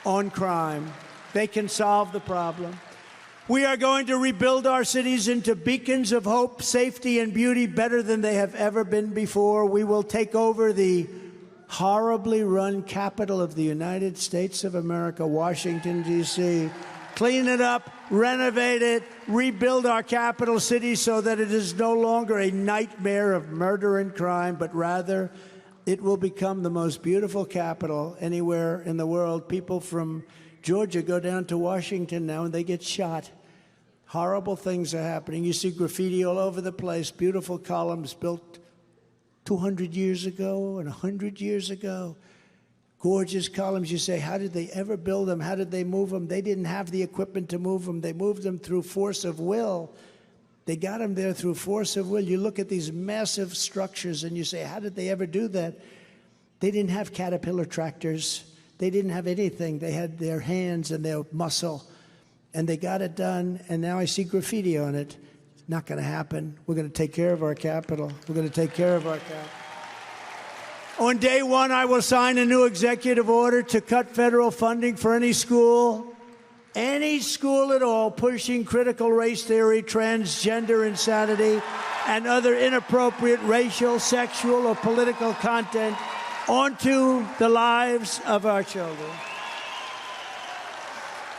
on crime. They can solve the problem. We are going to rebuild our cities into beacons of hope, safety, and beauty better than they have ever been before. We will take over the horribly run capital of the United States of America, Washington, D.C., clean it up, renovate it, rebuild our capital city so that it is no longer a nightmare of murder and crime, but rather it will become the most beautiful capital anywhere in the world. People from Georgia go down to Washington now and they get shot. Horrible things are happening. You see graffiti all over the place, beautiful columns built 200 years ago and 100 years ago. Gorgeous columns. You say, how did they ever build them? How did they move them? They didn't have the equipment to move them. They moved them through force of will. They got them there through force of will. You look at these massive structures and you say, how did they ever do that? They didn't have Caterpillar tractors. They didn't have anything. They had their hands and their muscle. And they got it done. And now I see graffiti on it. Not going to happen. We're going to take care of our capital. We're going to take care of our capital. On day one, I will sign a new executive order to cut federal funding for any school at all, pushing critical race theory, transgender insanity, and other inappropriate racial, sexual, or political content onto the lives of our children.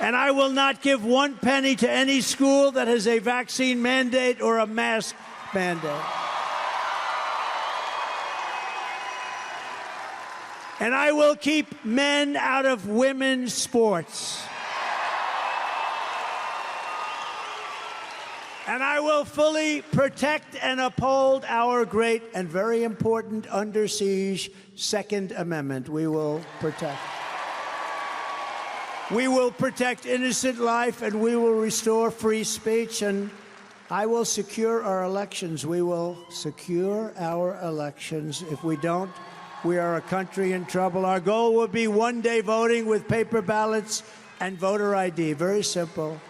And I will not give 1 penny to any school that has a vaccine mandate or a mask mandate. And I will keep men out of women's sports. And I will fully protect and uphold our great and very important under siege Second Amendment. We will protect. We will protect innocent life, and we will restore free speech, and I will secure our elections. We will secure our elections. If we don't, we are a country in trouble. Our goal will be one-day voting with paper ballots and voter ID. Very simple.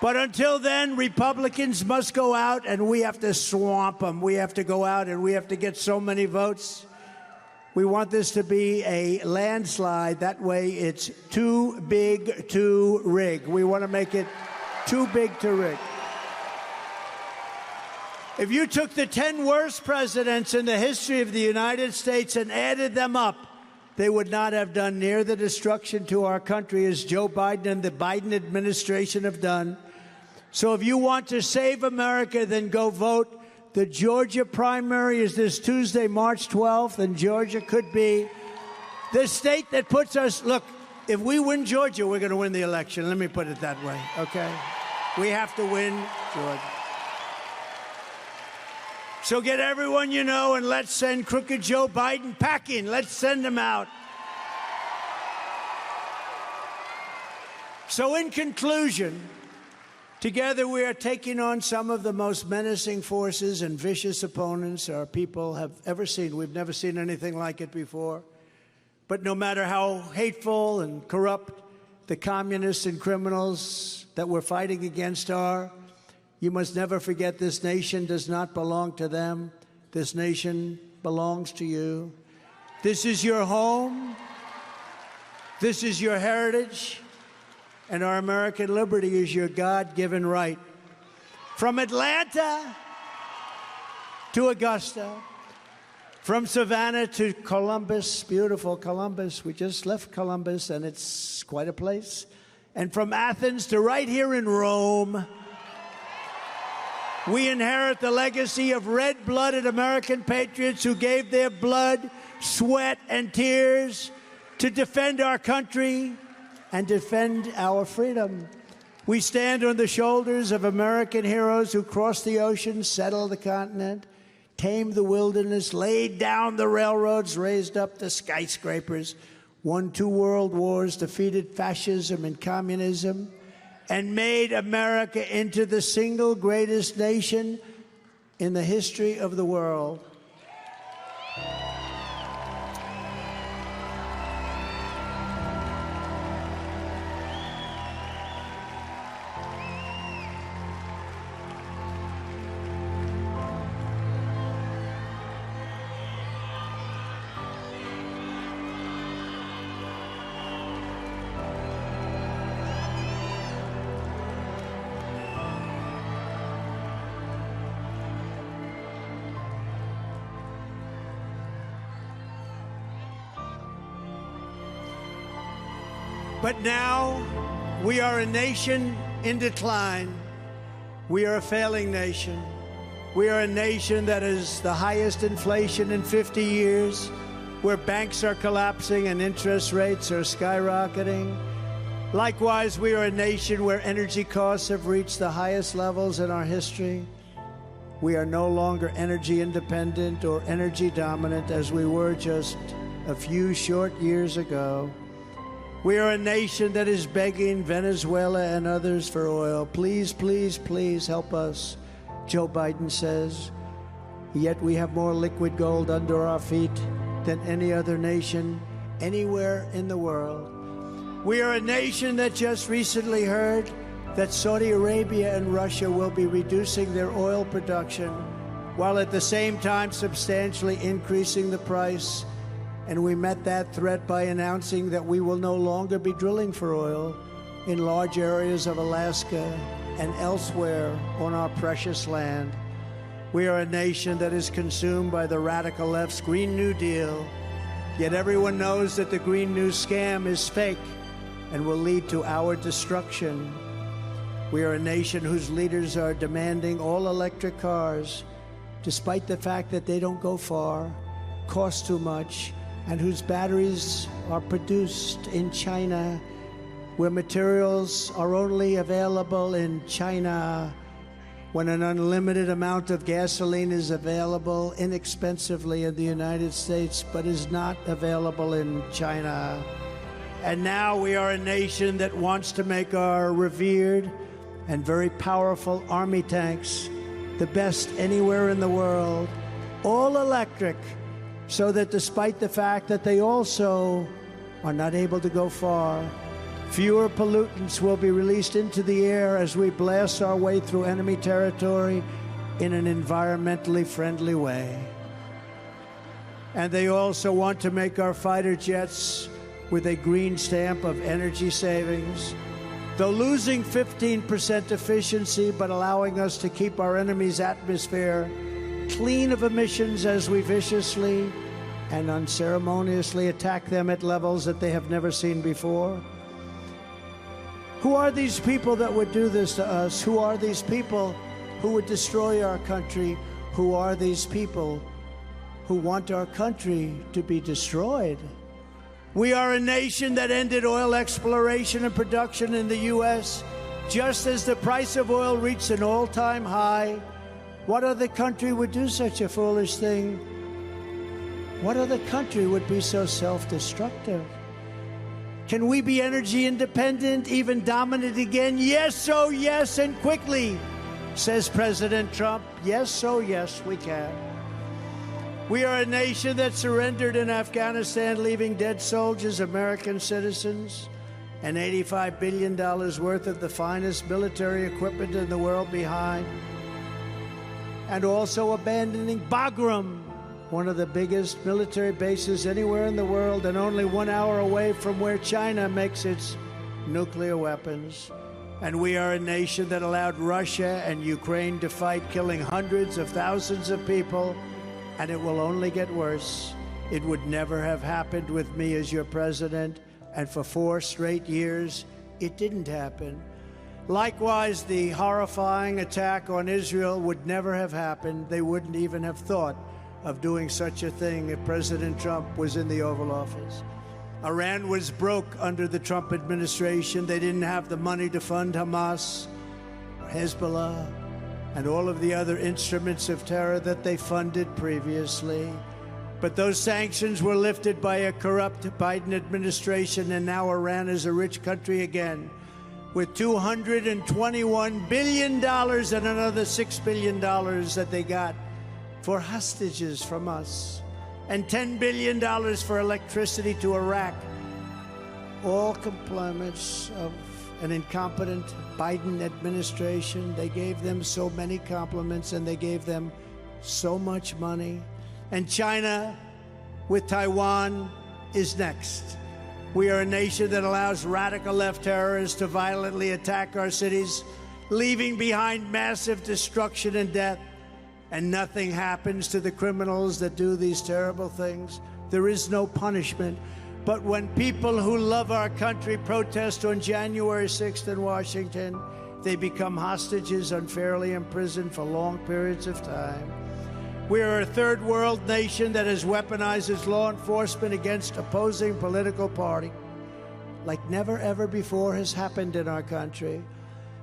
But until then, Republicans must go out, and we have to swamp them. We have to go out, and we have to get so many votes. We want this to be a landslide. That way, it's too big to rig. We want to make it too big to rig. If you took the 10 worst presidents in the history of the United States and added them up, they would not have done near the destruction to our country as Joe Biden and the Biden administration have done. So if you want to save America, then go vote. The Georgia primary is this Tuesday, March 12th, and Georgia could be the state that puts us, look, if we win Georgia, we're going to win the election. Let me put it that way, okay? We have to win Georgia. So get everyone you know, and let's send crooked Joe Biden packing. Let's send him out. So in conclusion, together we are taking on some of the most menacing forces and vicious opponents our people have ever seen. We've never seen anything like it before. But no matter how hateful and corrupt the communists and criminals that we're fighting against are, you must never forget this nation does not belong to them. This nation belongs to you. This is your home. This is your heritage. And our American liberty is your God-given right. From Atlanta to Augusta, from Savannah to Columbus, beautiful Columbus. We just left Columbus, and it's quite a place. And from Athens to right here in Rome, we inherit the legacy of red-blooded American patriots who gave their blood, sweat, and tears to defend our country and defend our freedom. We stand on the shoulders of American heroes who crossed the ocean, settled the continent, tamed the wilderness, laid down the railroads, raised up the skyscrapers, won 2 world wars, defeated fascism and communism, and made America into the single greatest nation in the history of the world. But now, We are a nation in decline. We are a failing nation. We are a nation that is the highest inflation in 50 years, where banks are collapsing and interest rates are skyrocketing. Likewise, we are a nation where energy costs have reached the highest levels in our history. We are no longer energy independent or energy dominant as we were just a few short years ago. We are a nation that is begging Venezuela and others for oil. Please, please, please help us, Joe Biden says. Yet we have more liquid gold under our feet than any other nation anywhere in the world. We are a nation that just recently heard that Saudi Arabia and Russia will be reducing their oil production while at the same time substantially increasing the price. And we met that threat by announcing that we will no longer be drilling for oil in large areas of Alaska and elsewhere on our precious land. We are a nation that is consumed by the radical left's Green New Deal, yet everyone knows that the Green New scam is fake and will lead to our destruction. We are a nation whose leaders are demanding all-electric cars, despite the fact that they don't go far, cost too much, and whose batteries are produced in China, where materials are only available in China, when an unlimited amount of gasoline is available inexpensively in the United States, but is not available in China. And now we are a nation that wants to make our revered and very powerful army tanks the best anywhere in the world, all electric, so that despite the fact that they also are not able to go far, fewer pollutants will be released into the air as we blast our way through enemy territory in an environmentally friendly way. And they also want to make our fighter jets with a green stamp of energy savings, though losing 15% efficiency, but allowing us to keep our enemy's atmosphere clean of emissions as we viciously and unceremoniously attack them at levels that they have never seen before. Who are these people that would do this to us? Who are these people who would destroy our country? Who are these people who want our country to be destroyed? We are a nation that ended oil exploration and production in the U.S. just as the price of oil reached an all-time high. What other country would do such a foolish thing? What other country would be so self-destructive? Can we be energy independent, even dominant again? Yes, oh yes, and quickly, says President Trump. Yes, oh yes, we can. We are a nation that surrendered in Afghanistan, leaving dead soldiers, American citizens, and $85 billion worth of the finest military equipment in the world behind, and also abandoning Bagram, one of the biggest military bases anywhere in the world, and only 1 hour away from where China makes its nuclear weapons. And we are a nation that allowed Russia and Ukraine to fight, killing hundreds of thousands of people, and it will only get worse. It would never have happened with me as your president, and for 4 straight years, it didn't happen. Likewise, the horrifying attack on Israel would never have happened. They wouldn't even have thought of doing such a thing if President Trump was in the Oval Office. Iran was broke under the Trump administration. They didn't have the money to fund Hamas, Hezbollah, and all of the other instruments of terror that they funded previously. But those sanctions were lifted by a corrupt Biden administration, and now Iran is a rich country again, with $221 billion and another $6 billion that they got for hostages from us, and $10 billion for electricity to Iraq. All compliments of an incompetent Biden administration. They gave them so many compliments, and they gave them so much money. And China, with Taiwan, is next. We are a nation that allows radical left terrorists to violently attack our cities, leaving behind massive destruction and death. And nothing happens to the criminals that do these terrible things. There is no punishment. But when people who love our country protest on January 6th in Washington, they become hostages unfairly imprisoned for long periods of time. We are a third world nation that has weaponized its law enforcement against opposing political party like never ever before has happened in our country.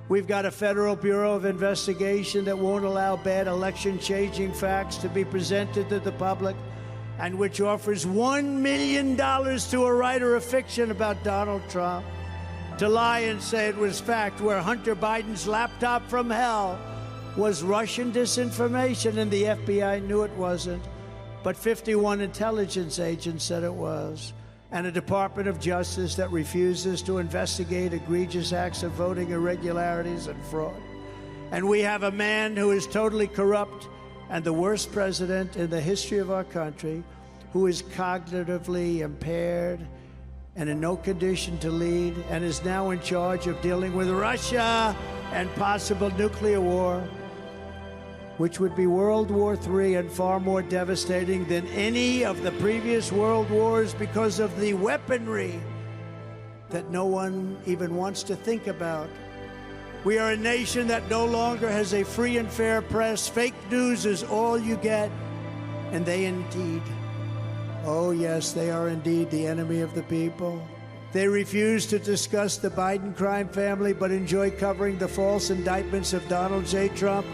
We've got a Federal Bureau of Investigation that won't allow bad election-changing facts to be presented to the public, and which offers $1 million to a writer of fiction about Donald Trump to lie and say it was fact, where Hunter Biden's laptop from hell was Russian disinformation, and the FBI knew it wasn't, but 51 intelligence agents said it was, and a Department of Justice that refuses to investigate egregious acts of voting irregularities and fraud. And we have a man who is totally corrupt and the worst president in the history of our country, who is cognitively impaired and in no condition to lead, and is now in charge of dealing with Russia and possible nuclear war, which would be World War III and far more devastating than any of the previous world wars because of the weaponry that no one even wants to think about. We are a nation that no longer has a free and fair press. Fake news is all you get, and they indeed, oh yes, they are indeed the enemy of the people. They refuse to discuss the Biden crime family, but enjoy covering the false indictments of Donald J. Trump,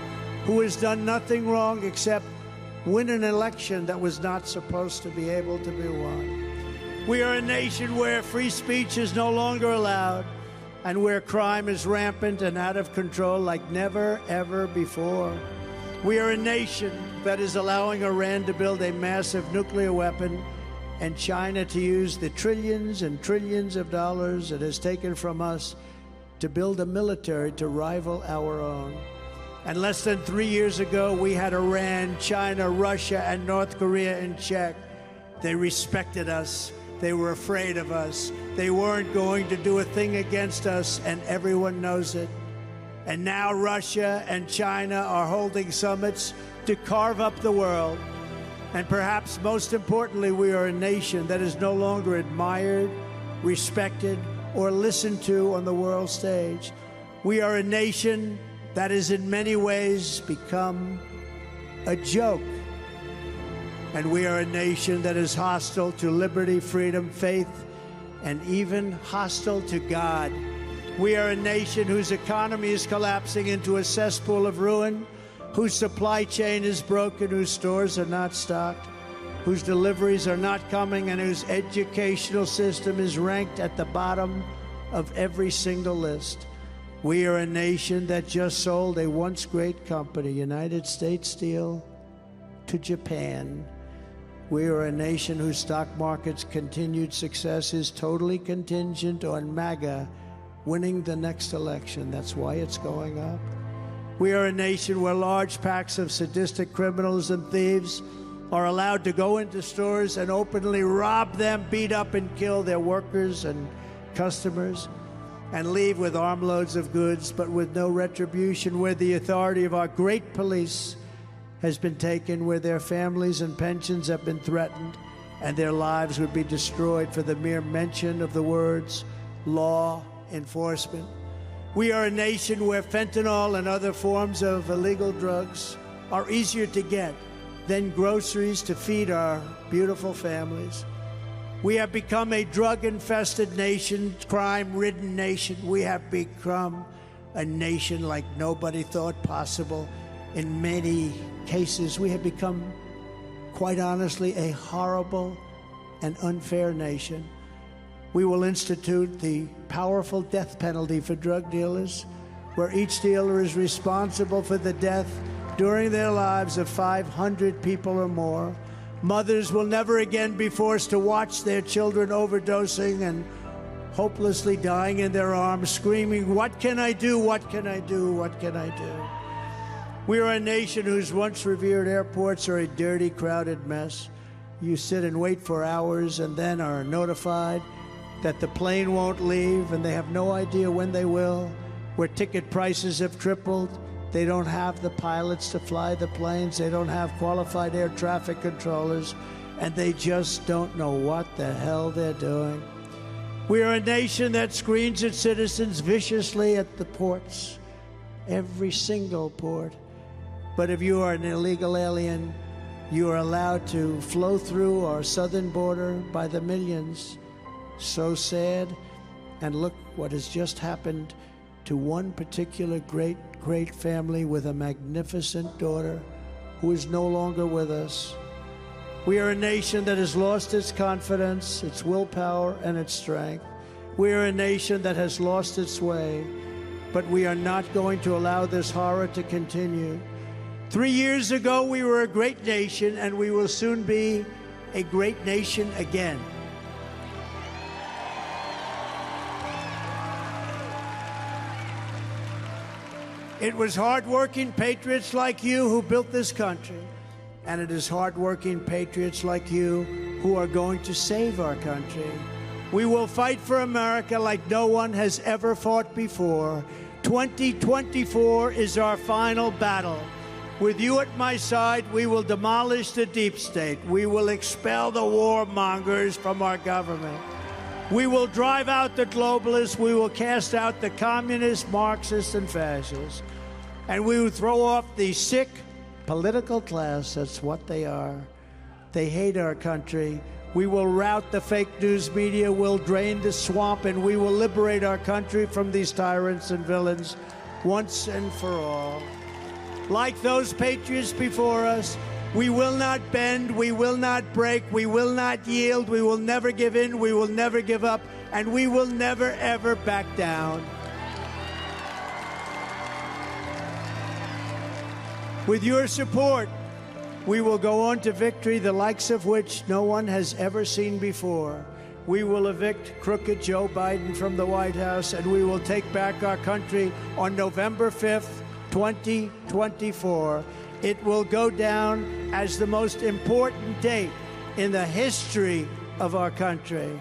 who has done nothing wrong except win an election that was not supposed to be able to be won. We are a nation where free speech is no longer allowed, and where crime is rampant and out of control like never, ever before. We are a nation that is allowing Iran to build a massive nuclear weapon, and China to use the trillions and trillions of dollars it has taken from us to build a military to rival our own. And less than 3 years ago, we had Iran, China, Russia, and North Korea in check. They respected us. They were afraid of us. They weren't going to do a thing against us, and everyone knows it. And now Russia and China are holding summits to carve up the world. And perhaps most importantly, we are a nation that is no longer admired, respected, or listened to on the world stage. We are a nation that has in many ways become a joke. And we are a nation that is hostile to liberty, freedom, faith, and even hostile to God. We are a nation whose economy is collapsing into a cesspool of ruin, whose supply chain is broken, whose stores are not stocked, whose deliveries are not coming, and whose educational system is ranked at the bottom of every single list. We are a nation that just sold a once great company, United States Steel, to Japan. We are a nation whose stock market's continued success is totally contingent on MAGA winning the next election. That's why it's going up. We are a nation where large packs of sadistic criminals and thieves are allowed to go into stores and openly rob them, beat up and kill their workers and customers, and leave with armloads of goods, but with no retribution, where the authority of our great police has been taken, where their families and pensions have been threatened, and their lives would be destroyed for the mere mention of the words law enforcement. We are a nation where fentanyl and other forms of illegal drugs are easier to get than groceries to feed our beautiful families. We have become a drug-infested nation, crime-ridden nation. We have become a nation like nobody thought possible. In many cases, we have become, quite honestly, a horrible and unfair nation. We will institute the powerful death penalty for drug dealers, where each dealer is responsible for the death during their lives of 500 people or more. Mothers will never again be forced to watch their children overdosing and hopelessly dying in their arms, screaming, "What can I do? What can I do? What can I do?" We are a nation whose once revered airports are a dirty, crowded mess. You sit and wait for hours and then are notified that the plane won't leave, and they have no idea when they will, where ticket prices have tripled. They don't have the pilots to fly the planes. They don't have qualified air traffic controllers. and they just don't know what the hell they're doing. We are a nation that screens its citizens viciously at the ports, every single port. But if you are an illegal alien, you are allowed to flow through our southern border by the millions. So sad. And look what has just happened to one particular great family with a magnificent daughter who is no longer with us. We are a nation that has lost its confidence, its willpower, and its strength. We are a nation that has lost its way, but we are not going to allow this horror to continue. 3 years ago, we were a great nation, and we will soon be a great nation again. It was hardworking patriots like you who built this country, and it is hardworking patriots like you who are going to save our country. We will fight for America like no one has ever fought before. 2024 is our final battle. With you at my side, we will demolish the deep state. We will expel the warmongers from our government. We will drive out the globalists. We will cast out the communists, Marxists, and fascists. And we will throw off the sick political class. That's what they are. They hate our country. We will rout the fake news media. We'll drain the swamp, and we will liberate our country from these tyrants and villains once and for all. Like those patriots before us, we will not bend, we will not break, we will not yield, we will never give in, we will never give up, and we will never, ever back down. With your support, we will go on to victory, the likes of which no one has ever seen before. We will evict crooked Joe Biden from the White House, and we will take back our country on November 5th, 2024. It will go down as the most important date in the history of our country.